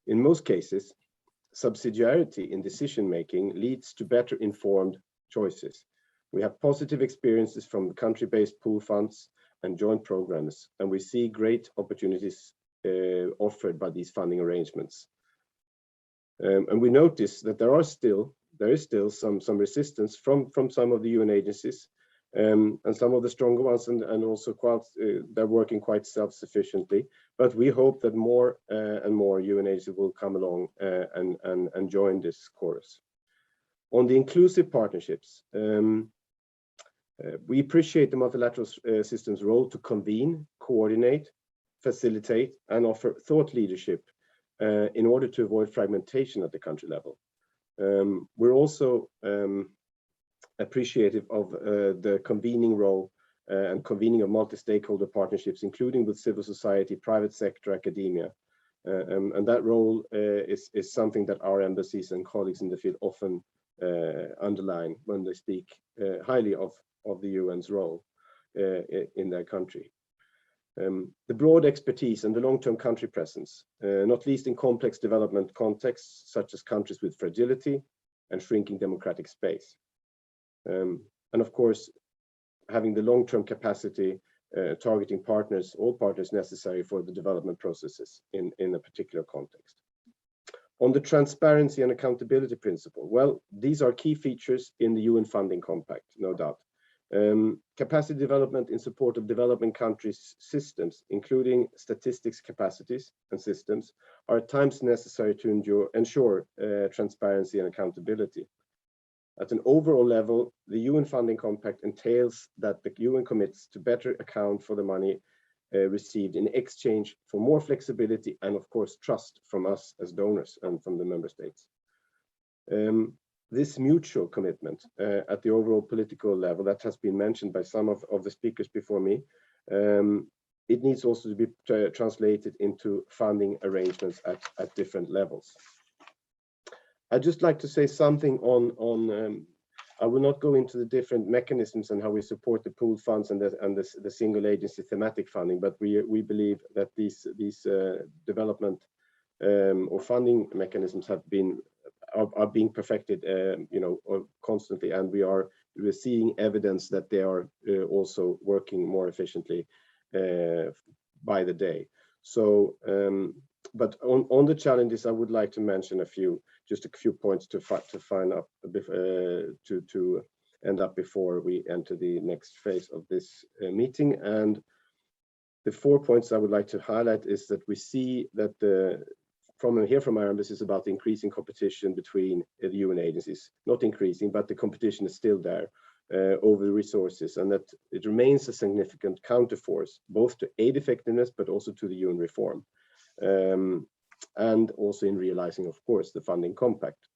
In most cases, subsidiarity in decision-making leads to better informed choices. We have positive experiences from country-based pool funds and joint programs, and we see great opportunities offered by these funding arrangements. And we notice that there is still some resistance from some of the UN agencies and some of the stronger ones, and also quite they're working quite self-sufficiently. But we hope that more and more UN agencies will come along and join this chorus. On the inclusive partnerships, we appreciate the multilateral system's role to convene, coordinate, facilitate, and offer thought leadership in order to avoid fragmentation at the country level. We're also appreciative of the convening role and convening of multi-stakeholder partnerships, including with civil society, private sector, academia. And that role is something that our embassies and colleagues in the field often underline when they speak highly of the UN's role in their country. The broad expertise and the long-term country presence, not least in complex development contexts, such as countries with fragility and shrinking democratic space. And of course, having the long-term capacity, targeting partners, all partners necessary for the development processes in a particular context. On the transparency and accountability principle, well, these are key features in the UN funding compact, no doubt. Capacity development in support of developing countries' systems, including statistics capacities and systems, are at times necessary to ensure transparency and accountability. At an overall level, the UN funding compact entails that the UN commits to better account for the money received in exchange for more flexibility and, of course, trust from us as donors and from the member states. This mutual commitment at the overall political level that has been mentioned by some of the speakers before me, it needs also to be translated into funding arrangements at different levels. I'd just like to say something on I will not go into the different mechanisms and how we support the pooled funds and the single agency thematic funding, but we believe that these development or funding mechanisms are being perfected, constantly, and we're seeing evidence that they are also working more efficiently by the day. So, but on the challenges, I would like to mention just a few points to find up to end up before we enter the next phase of this meeting. And the 4 points I would like to highlight is that we see that from our embassies about the increasing competition between the UN agencies, not increasing, but the competition is still there over the resources, and that it remains a significant counterforce, both to aid effectiveness, but also to the UN reform. And also in realizing, of course, the funding compact.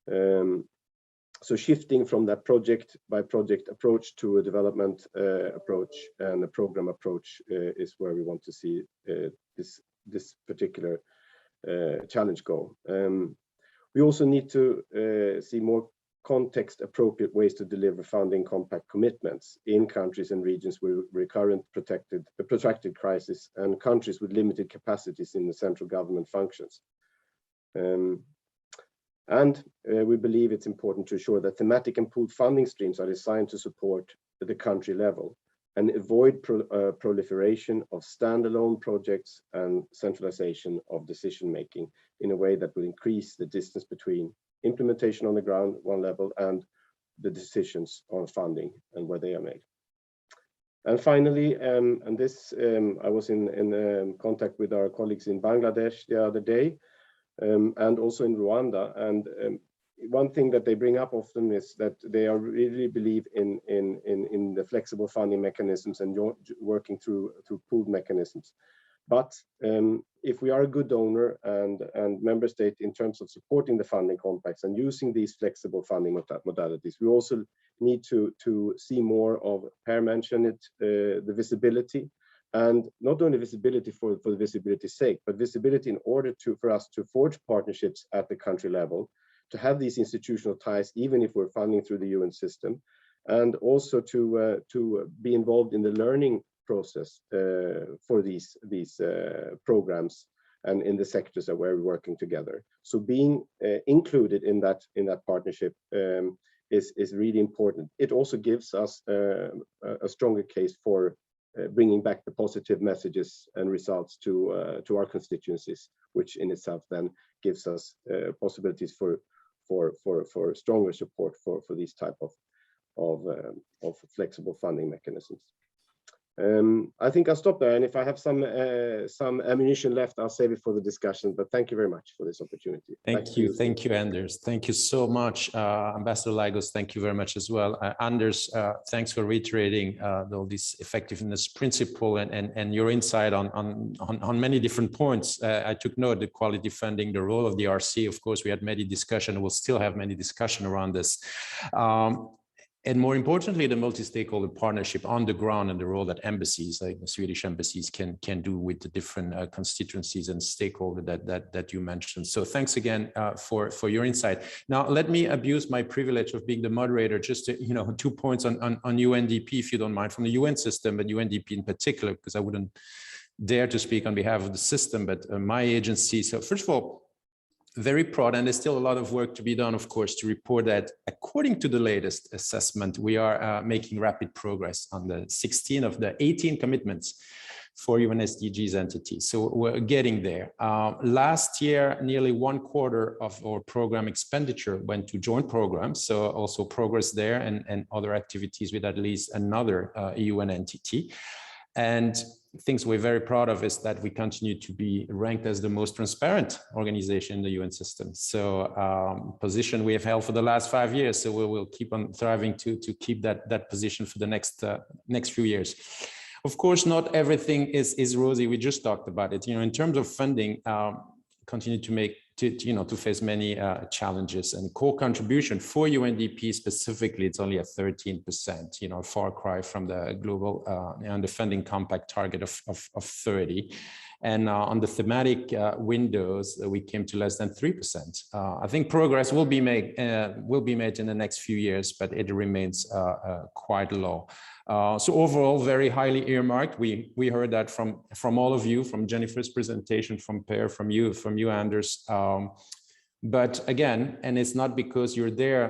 So shifting from that project by project approach to a development approach and a program approach is where we want to see this particular challenge go. We also need to see more context appropriate ways to deliver funding compact commitments in countries and regions with recurrent protracted crisis and countries with limited capacities in the central government functions. And we believe it's important to ensure that thematic and pooled funding streams are designed to support the country level and avoid proliferation of standalone projects and centralization of decision making in a way that will increase the distance between implementation on the ground, one level, and the decisions on funding and where they are made. And finally, and this, I was in contact with our colleagues in Bangladesh the other day, and also in Rwanda. And one thing that they bring up often is that they are really believe in the flexible funding mechanisms and working through pooled mechanisms. But if we are a good donor and member state in terms of supporting the funding compacts and using these flexible funding modalities, we also need to see more of, Per mentioned it, the visibility, and not only visibility for the visibility's sake, but visibility in order for us to forge partnerships at the country level, to have these institutional ties, even if we're funding through the UN system, and also to be involved in the learning process for these programs and in the sectors where we're working together. So being included in that partnership is really important. It also gives us a stronger case for bringing back the positive messages and results to our constituencies, which in itself then gives us possibilities for stronger support for these type of of flexible funding mechanisms. I think I'll stop there, and if I have some ammunition left, I'll save it for the discussion. But thank you very much for this opportunity. Thank you, Anders. Thank you so much, Ambassador Lagos. Thank you very much as well, Anders. Thanks for reiterating all this effectiveness principle and your insight on many different points. I took note: the quality funding, the role of the RC. Of course, we had many discussion. We'll still have many discussion around this. And more importantly, the multi-stakeholder partnership on the ground and the role that embassies, like the Swedish embassies, can do with the different constituencies and stakeholders that you mentioned. So thanks again for your insight. Now, let me abuse my privilege of being the moderator, just to, 2 points on UNDP, if you don't mind, from the UN system, but UNDP in particular, because I wouldn't dare to speak on behalf of the system, but my agency. So first of all, very proud, and there's still a lot of work to be done, of course, to report that according to the latest assessment, we are making rapid progress on the 16 of the 18 commitments for UN SDGs entities. So we're getting there. Last year, nearly 1/4 of our program expenditure went to joint programs. So also progress there and other activities with at least another UN entity. And things we're very proud of is that we continue to be ranked as the most transparent organization in the UN system. So position we have held for the last 5 years. So we will keep on thriving to keep that position for the next few years. Of course, not everything is rosy. We just talked about it. In terms of funding, continue to face many challenges, and core contribution for UNDP specifically, it's only at 13%, a far cry from the global and the funding compact target of 30. And on the thematic windows, we came to less than 3%. I think progress will be made in the next few years, but it remains quite low. So overall, very highly earmarked. We heard that from all of you, from Jennifer's presentation, from Per, from you, Anders. But again, and it's not because you're there,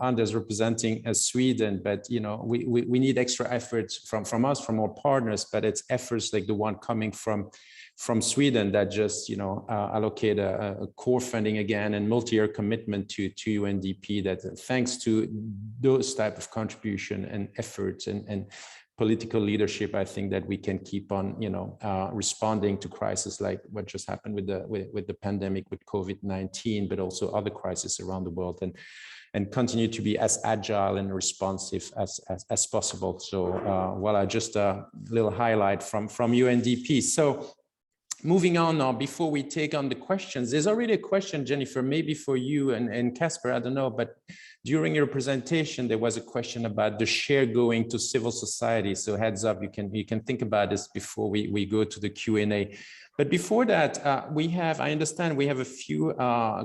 Anders, representing Sweden, but we need extra efforts from us, from our partners. But it's efforts like the one coming from Sweden that just allocate a core funding again and multi-year commitment to UNDP. That thanks to those type of contribution and efforts and political leadership, I think that we can keep on, responding to crises like what just happened with the pandemic, with COVID-19, but also other crises around the world, and continue to be as agile and responsive as possible. So, just a little highlight from UNDP. So, moving on now, before we take on the questions, there's already a question, Jennifer, maybe for you and Casper, I don't know, but during your presentation, there was a question about the share going to civil society. So heads up, you can think about this before we go to the Q&A. But before that, I understand we have a few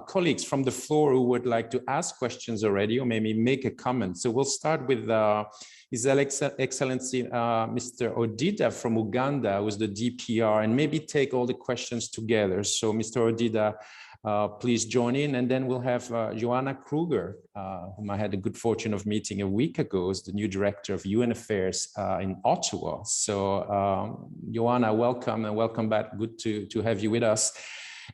colleagues from the floor who would like to ask questions already, or maybe make a comment. So we'll start with His Excellency Mr. Odida from Uganda, who's the DPR, and maybe take all the questions together. So Mr. Odida, please join in, and then we'll have Joanna Kruger, whom I had the good fortune of meeting a week ago, as the new director of UN Affairs in Ottawa. So Joanna, welcome, and welcome back. Good to have you with us.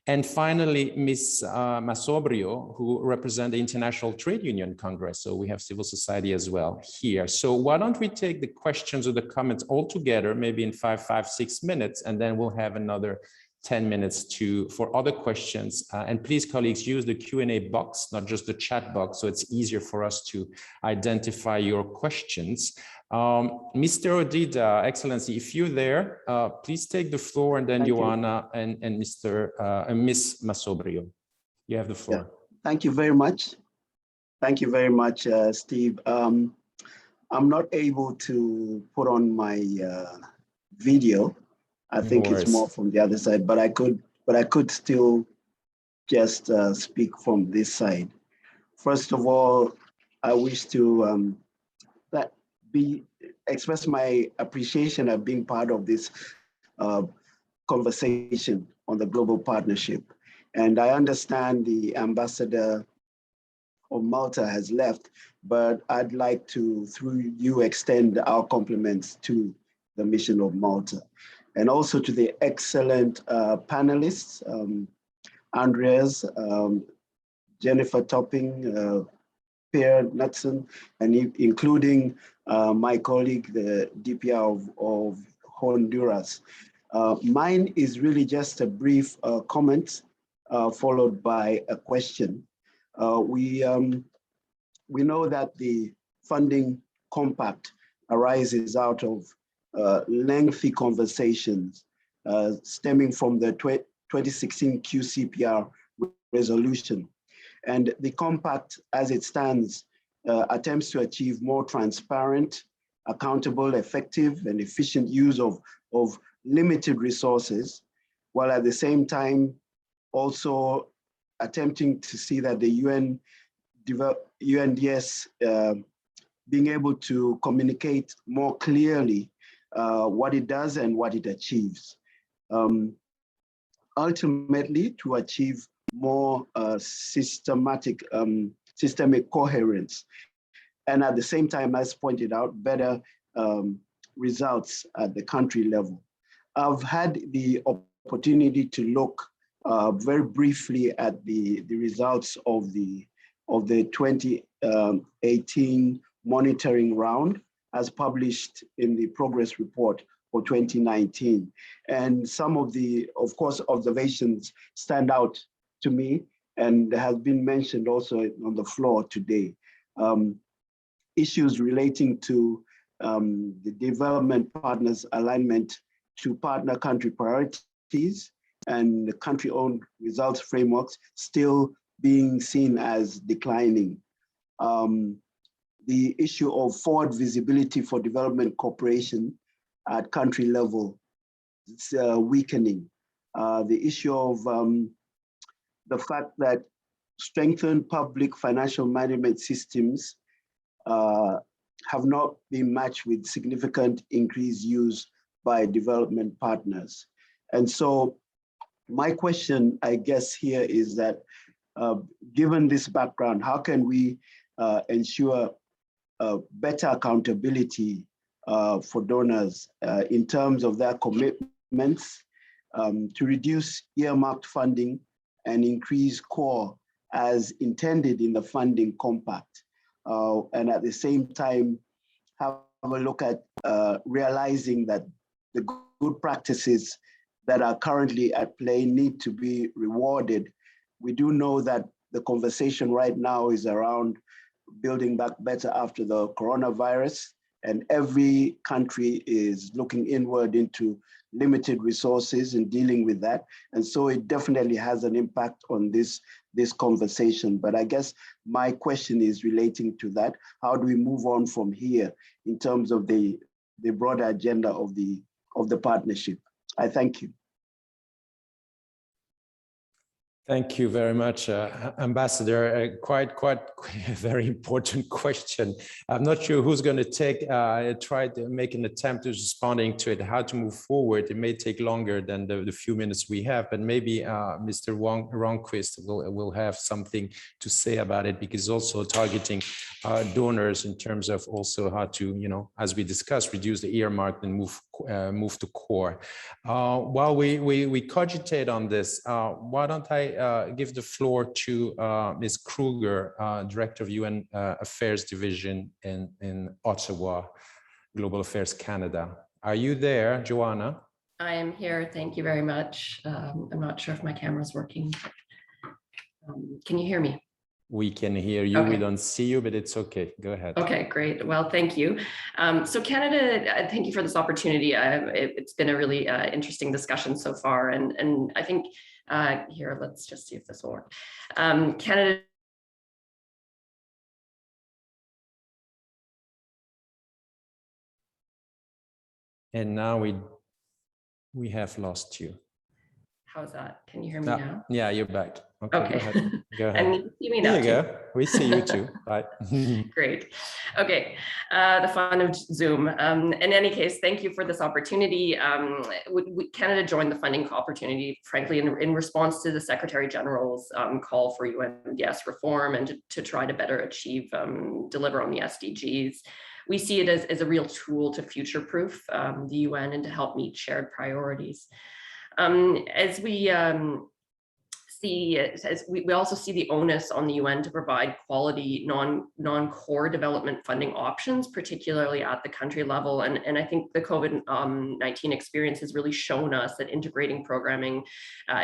And finally, Ms. Masobrio, who represents the International Trade Union Congress. So we have civil society as well here. So why don't we take the questions or the comments all together, maybe in 6 minutes, and then we'll have another 10 minutes for other questions. And please, colleagues, use the Q&A box, not just the chat box, so it's easier for us to identify your questions. Mr. Odida, Excellency, if you're there, please take the floor, and then Joanna and Ms. Masobrio. You have the floor. Yeah. Thank you very much. Thank you very much, Steve. I'm not able to put on my video. I think it's more from the other side, but I could still just speak from this side. First of all, I wish to express my appreciation of being part of this conversation on the global partnership. And I understand the ambassador of Malta has left, but I'd like to, through you, extend our compliments to the mission of Malta. And also to the excellent panelists, Andreas, Jennifer Topping, Per Knudsen, and including my colleague, the DPR of Honduras. Mine is really just a brief comment followed by a question. We know that the funding compact arises out of lengthy conversations stemming from the 2016 QCPR resolution. And the compact as it stands attempts to achieve more transparent, accountable, effective, and efficient use of limited resources, while at the same time also attempting to see that the UNDS being able to communicate more clearly what it does and what it achieves. Ultimately, to achieve more systemic coherence, and at the same time, as pointed out, better results at the country level. I've had the opportunity to look very briefly at the results of the 2018 monitoring round as published in the progress report for 2019. And some of the, of course, observations stand out to me and has been mentioned also on the floor today. Issues relating to the development partners' alignment to partner country priorities and the country-owned results frameworks still being seen as declining. The issue of forward visibility for development cooperation at country level, it's weakening. The issue of the fact that strengthened public financial management systems have not been matched with significant increased use by development partners. And so my question, I guess, here is that given this background, how can we ensure better accountability for donors in terms of their commitments to reduce earmarked funding and increase core as intended in the funding compact, and at the same time have a look at realizing that the good practices that are currently at play need to be rewarded. We do know that the conversation right now is around building back better after the coronavirus, and every country is looking inward into limited resources and dealing with that. And so it definitely has an impact on this conversation. But I guess my question is relating to that. How do we move on from here in terms of the broader agenda of the partnership? I thank you. Thank you very much, Ambassador. Quite a very important question. I'm not sure who's going to try to make an attempt at responding to it, how to move forward. It may take longer than the few minutes we have, but maybe Mr. Ronquist will have something to say about it, because also targeting donors in terms of also how to, as we discussed, reduce the earmark and move to core. While we cogitate on this, why don't I give the floor to Ms. Kruger, Director of UN Affairs Division in Ottawa, Global Affairs Canada. Are you there, Joanna? I am here. Thank you very much. I'm not sure if my camera is working. Can you hear me? We can hear you. Okay. We don't see you, but it's okay. Go ahead. Okay, great. Well, thank you. So Canada, thank you for this opportunity. It's been a really interesting discussion so far. And I think here, let's just see if this will work. Canada. And now we have lost you. How's that? Can you hear me now? Yeah, you're back. Okay. Okay. Go ahead. Go ahead. And you see me now. There you go. We see you too. Bye. Great. Okay. The fun of Zoom. In any case, thank you for this opportunity. Canada joined the funding opportunity, frankly, in response to the Secretary General's call for UNDS reform and to try to better achieve, deliver on the SDGs. We see it as a real tool to future-proof the UN and to help meet shared priorities. As we we also see the onus on the UN to provide quality non-core development funding options, particularly at the country level. And I think the COVID-19 experience has really shown us that integrating programming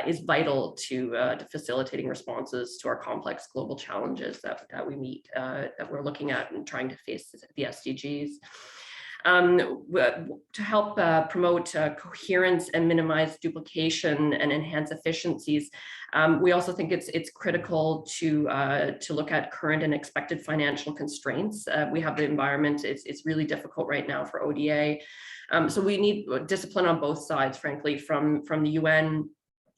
is vital to facilitating responses to our complex global challenges that we meet, that we're looking at and trying to face the SDGs. To help promote coherence and minimize duplication and enhance efficiencies, we also think it's critical to look at current and expected financial constraints. We have the environment, it's really difficult right now for ODA. So we need discipline on both sides, frankly, from the UN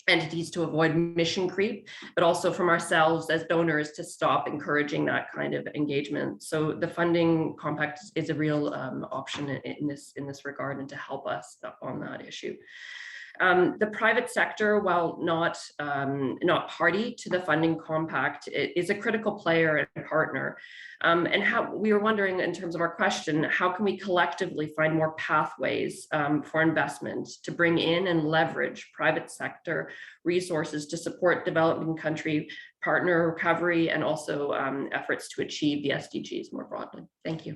entities to avoid mission creep, but also from ourselves as donors to stop encouraging that kind of engagement. So the funding compact is a real option in this regard and to help us on that issue. The private sector, while not party to the funding compact, is a critical player and partner. And how we were wondering in terms of our question, how can we collectively find more pathways for investment to bring in and leverage private sector resources to support developing country partner recovery and also efforts to achieve the SDGs more broadly? Thank you.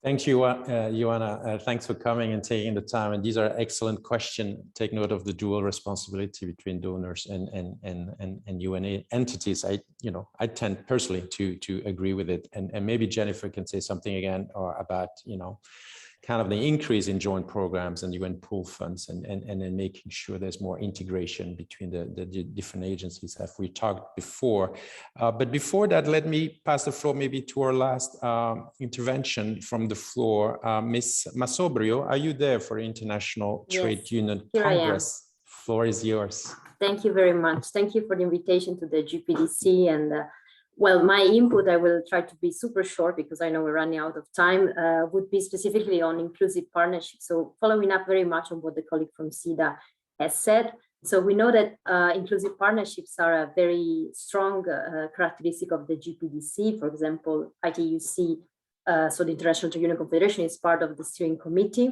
Thank you, Joanna. Thanks for coming and taking the time. And these are excellent questions. Take note of the dual responsibility between donors and UN entities. I tend personally to agree with it. And maybe Jennifer can say something again or about, kind of the increase in joint programs and UN pool funds and then making sure there's more integration between the different agencies as we talked before. But before that, let me pass the floor maybe to our last intervention from the floor. Ms. Masobrio, are you there for International Trade Union Congress? Floor is yours. Thank you very much. Thank you for the invitation to the GPDC. And well, my input, I will try to be super short because I know we're running out of time, would be specifically on inclusive partnerships. So following up very much on what the colleague from SIDA has said. So we know that inclusive partnerships are a very strong characteristic of the GPDC. For example, ITUC, so the International Trade Union Confederation, is part of the steering committee.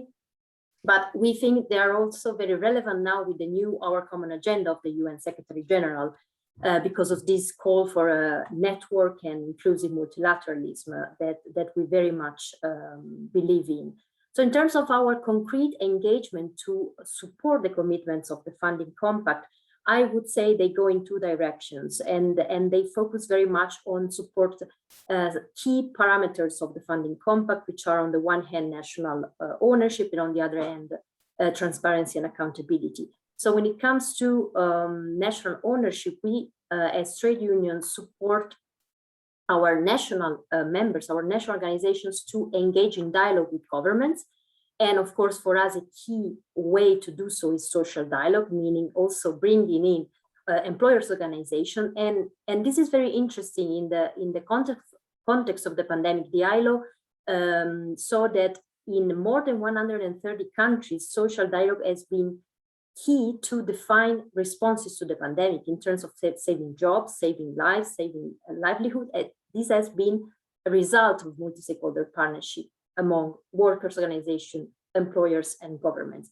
But we think they are also very relevant now with the new Our Common Agenda of the UN Secretary General, because of this call for a network and inclusive multilateralism that we very much believe in. So in terms of our concrete engagement to support the commitments of the funding compact, I would say they go in two directions and they focus very much on support key parameters of the funding compact, which are on the one hand national ownership and on the other hand transparency and accountability. So when it comes to national ownership, we as trade unions support our national members, our national organizations to engage in dialogue with governments. And of course, for us, a key way to do so is social dialogue, meaning also bringing in employers' organization. And this is very interesting in the context of the pandemic. The ILO saw that in more than 130 countries, social dialogue has been key to define responses to the pandemic in terms of saving jobs, saving lives, saving livelihood. This has been a result of multi-stakeholder partnership among workers' organizations, employers, and governments.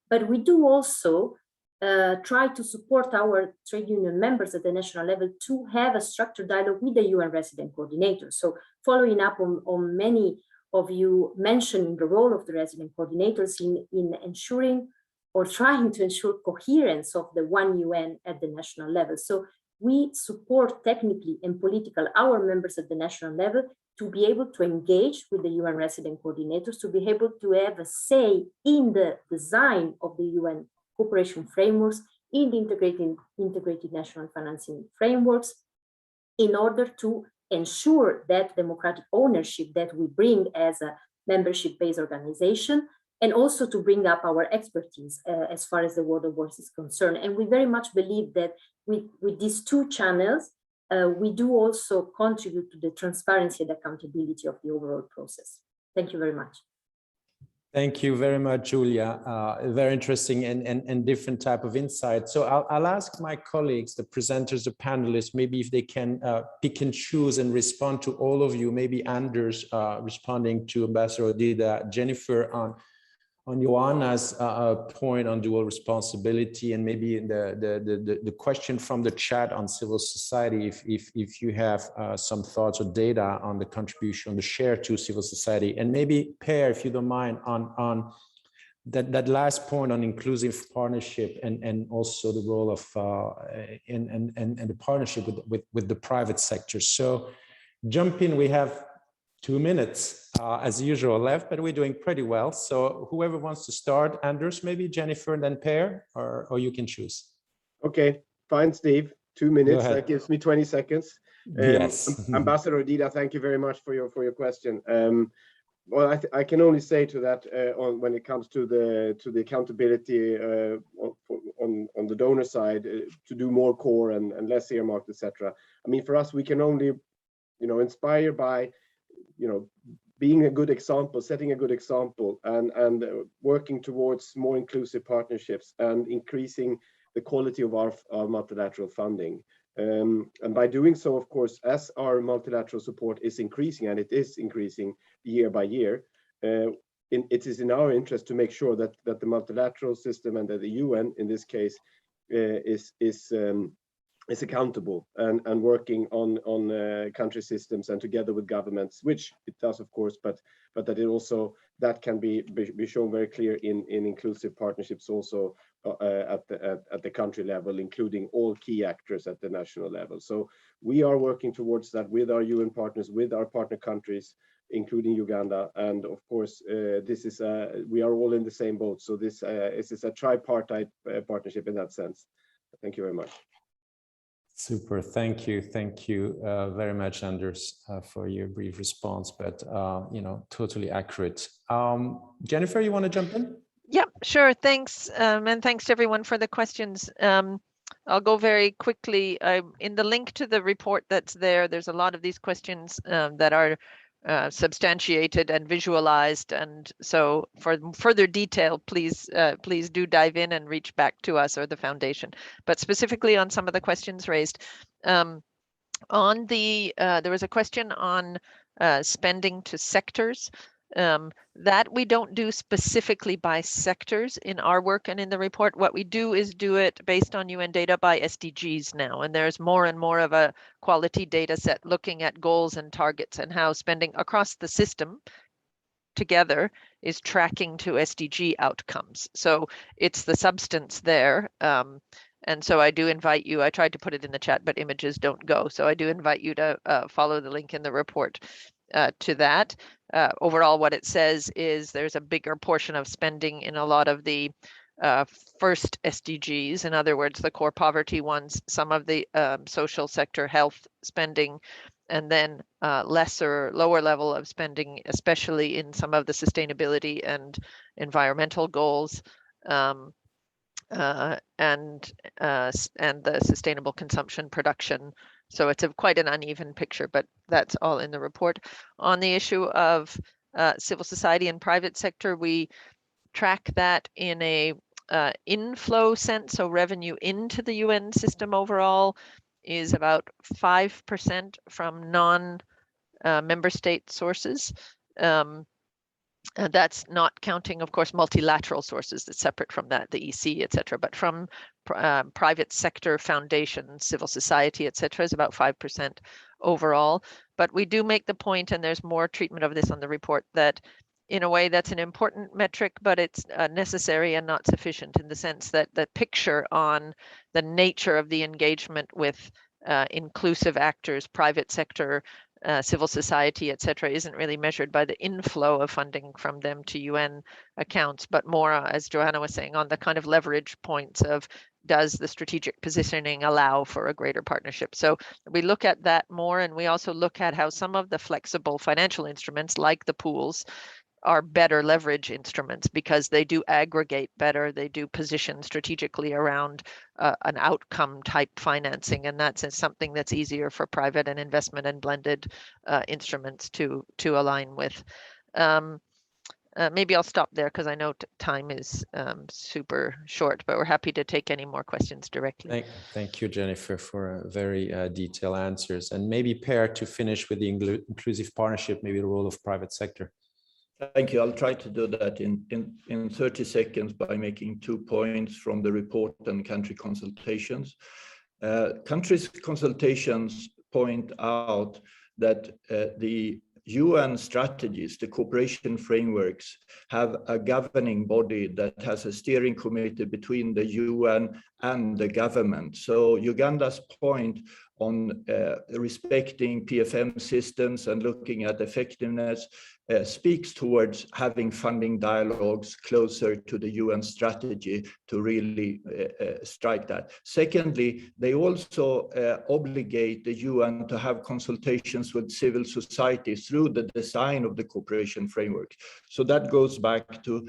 But we do also try to support our trade union members at the national level to have a structured dialogue with the UN resident coordinators. So following up on many of you mentioning the role of the resident coordinators in ensuring or trying to ensure coherence of the one UN at the national level. So we support technically and politically our members at the national level to be able to engage with the UN resident coordinators, to be able to have a say in the design of the UN cooperation frameworks, in the integrated national financing frameworks, in order to ensure that democratic ownership that we bring as a membership-based organization, and also to bring up our expertise as far as the World of Works is concerned. And we very much believe that with these two channels, we do also contribute to the transparency and accountability of the overall process. Thank you very much. Thank you very much, Julia. Very interesting and different type of insight. So I'll ask my colleagues, the presenters, the panelists, maybe if they can pick and choose and respond to all of you, maybe Anders responding to Ambassador Odida, Jennifer Joanna's point on dual responsibility, and maybe the question from the chat on civil society, if you have some thoughts or data on the contribution, on the share to civil society, and maybe Per, if you don't mind, on that last point on inclusive partnership and also the role of and the partnership with the private sector. So jump in. We have 2 minutes as usual left, but we're doing pretty well. So whoever wants to start, Anders, maybe Jennifer, and then Per, or you can choose. Okay, fine, Steve. 2 minutes. That gives me 20 seconds. Yes. Ambassador Dida, thank you very much for your question. Well, I can only say to that when it comes to the accountability on the donor side, to do more core and less earmarked, etc. I mean, for us, we can only, inspire by, being a good example, setting a good example, and working towards more inclusive partnerships and increasing the quality of our multilateral funding. And by doing so, of course, as our multilateral support is increasing, and it is increasing year by year, it is in our interest to make sure that the multilateral system and that the UN, in this case, is accountable and working on country systems and together with governments, which it does, of course, but that it also that can be shown very clear in inclusive partnerships also at the country level, including all key actors at the national level. So we are working towards that with our UN partners, with our partner countries, including Uganda, and of course this is we are all in the same boat. So this is a tripartite partnership in that sense. Thank you very much. Super, thank you very much, Anders, for your brief response, but totally accurate. Jennifer, you want to jump in? Yeah, sure. Thanks, and thanks to everyone for the questions. I'll go very quickly. In the link to the report that's there, there's a lot of these questions that are substantiated and visualized, and so for further detail, please do dive in and reach back to us or the foundation. But specifically on some of the questions raised, there was a question on spending to sectors. That we don't do specifically by sectors in our work and in the report. What we do is do it based on UN data by SDGs now, and there's more and more of a quality data set looking at goals and targets and how spending across the system together is tracking to SDG outcomes. So it's the substance there. And so I do invite you, I tried to put it in the chat, but images don't go. So I do invite you to follow the link in the report to that. Overall, what it says is there's a bigger portion of spending in a lot of the first SDGs, in other words, the core poverty ones, some of the social sector health spending, and then lower level of spending, especially in some of the sustainability and environmental goals, and the sustainable consumption production. So it's quite an uneven picture, but that's all in the report. On the issue of civil society and private sector, we track that in a inflow sense. So revenue into the UN system overall is about 5% from non-member state sources. That's not counting, of course, multilateral sources that's separate from that, the EC, et cetera, but from private sector foundations, civil society, et cetera, is about 5% overall. But we do make the point, and there's more treatment of this on the report, that in a way that's an important metric, but it's necessary and not sufficient, in the sense that the picture on the nature of the engagement with inclusive actors, private sector, civil society, et cetera, isn't really measured by the inflow of funding from them to UN accounts, but more, as Joanna was saying, on the kind of leverage points of, does the strategic positioning allow for a greater partnership? So we look at that more, and we also look at how some of the flexible financial instruments, like the pools, are better leverage instruments because they do aggregate better, they do position strategically around an outcome type financing, and that's something that's easier for private and investment and blended instruments to align with. Maybe I'll stop there because I know time is super short, but we're happy to take any more questions directly. Thank you, Jennifer, for very detailed answers. And maybe Per, to finish with the inclusive partnership, maybe the role of private sector. Thank you. I'll try to do that in 30 seconds by making 2 points from the report and country consultations. Countries consultations point out that the UN strategies, the cooperation frameworks, have a governing body that has a steering committee between the UN and the government. So Uganda's point on respecting PFM systems and looking at effectiveness speaks towards having funding dialogues closer to the UN strategy to really strike that. Secondly, they also obligate the UN to have consultations with civil society through the design of the cooperation framework. So that goes back to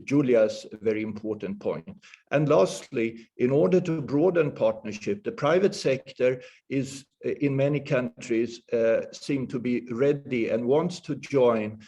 Julia's very important point. And lastly, in order to broaden partnership, the private sector is in many countries seem to be ready and wants to join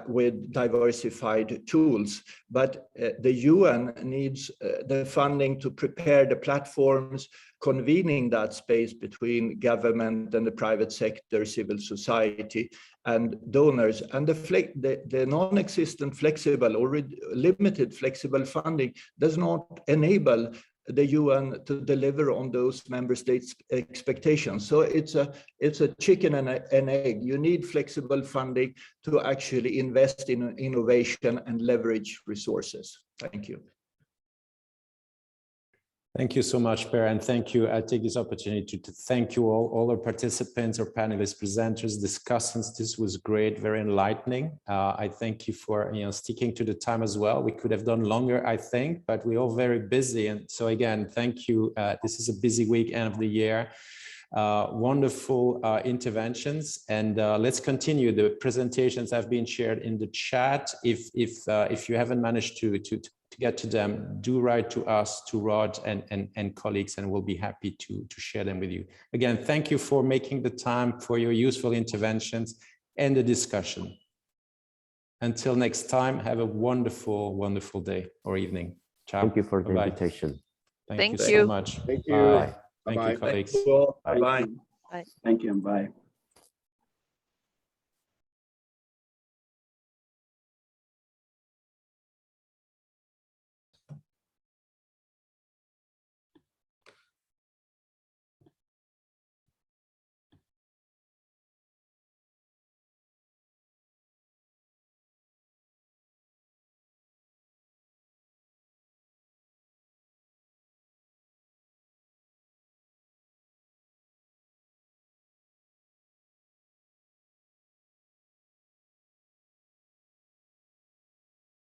with diversified tools, but the UN needs the funding to prepare the platforms, convening that space between government and the private sector, civil society, and donors. And the non-existent flexible or limited flexible funding does not enable the UN to deliver on those member states' expectations. So it's a chicken and an egg. You need flexible funding to actually invest in innovation and leverage resources. Thank you. Thank you so much, Per, and thank you. I take this opportunity to thank you all our participants, our panelists, presenters, discussants. This was great, very enlightening. I thank you for sticking to the time as well. We could have done longer, I think, but we're all very busy. And so again, thank you. This is a busy week, end of the year. Wonderful interventions, and let's continue. The presentations have been shared in the chat. If you haven't managed to get to them, do write to us, to Rod and colleagues, and we'll be happy to share them with you. Again, thank you for making the time, for your useful interventions and the discussion. Until next time, have a wonderful, wonderful day or evening. Ciao. Thank you for the Bye-bye. invitation. Thank you you so much. Thank you. Bye. Thank Bye-bye. you, colleagues. Bye. Thank you and bye.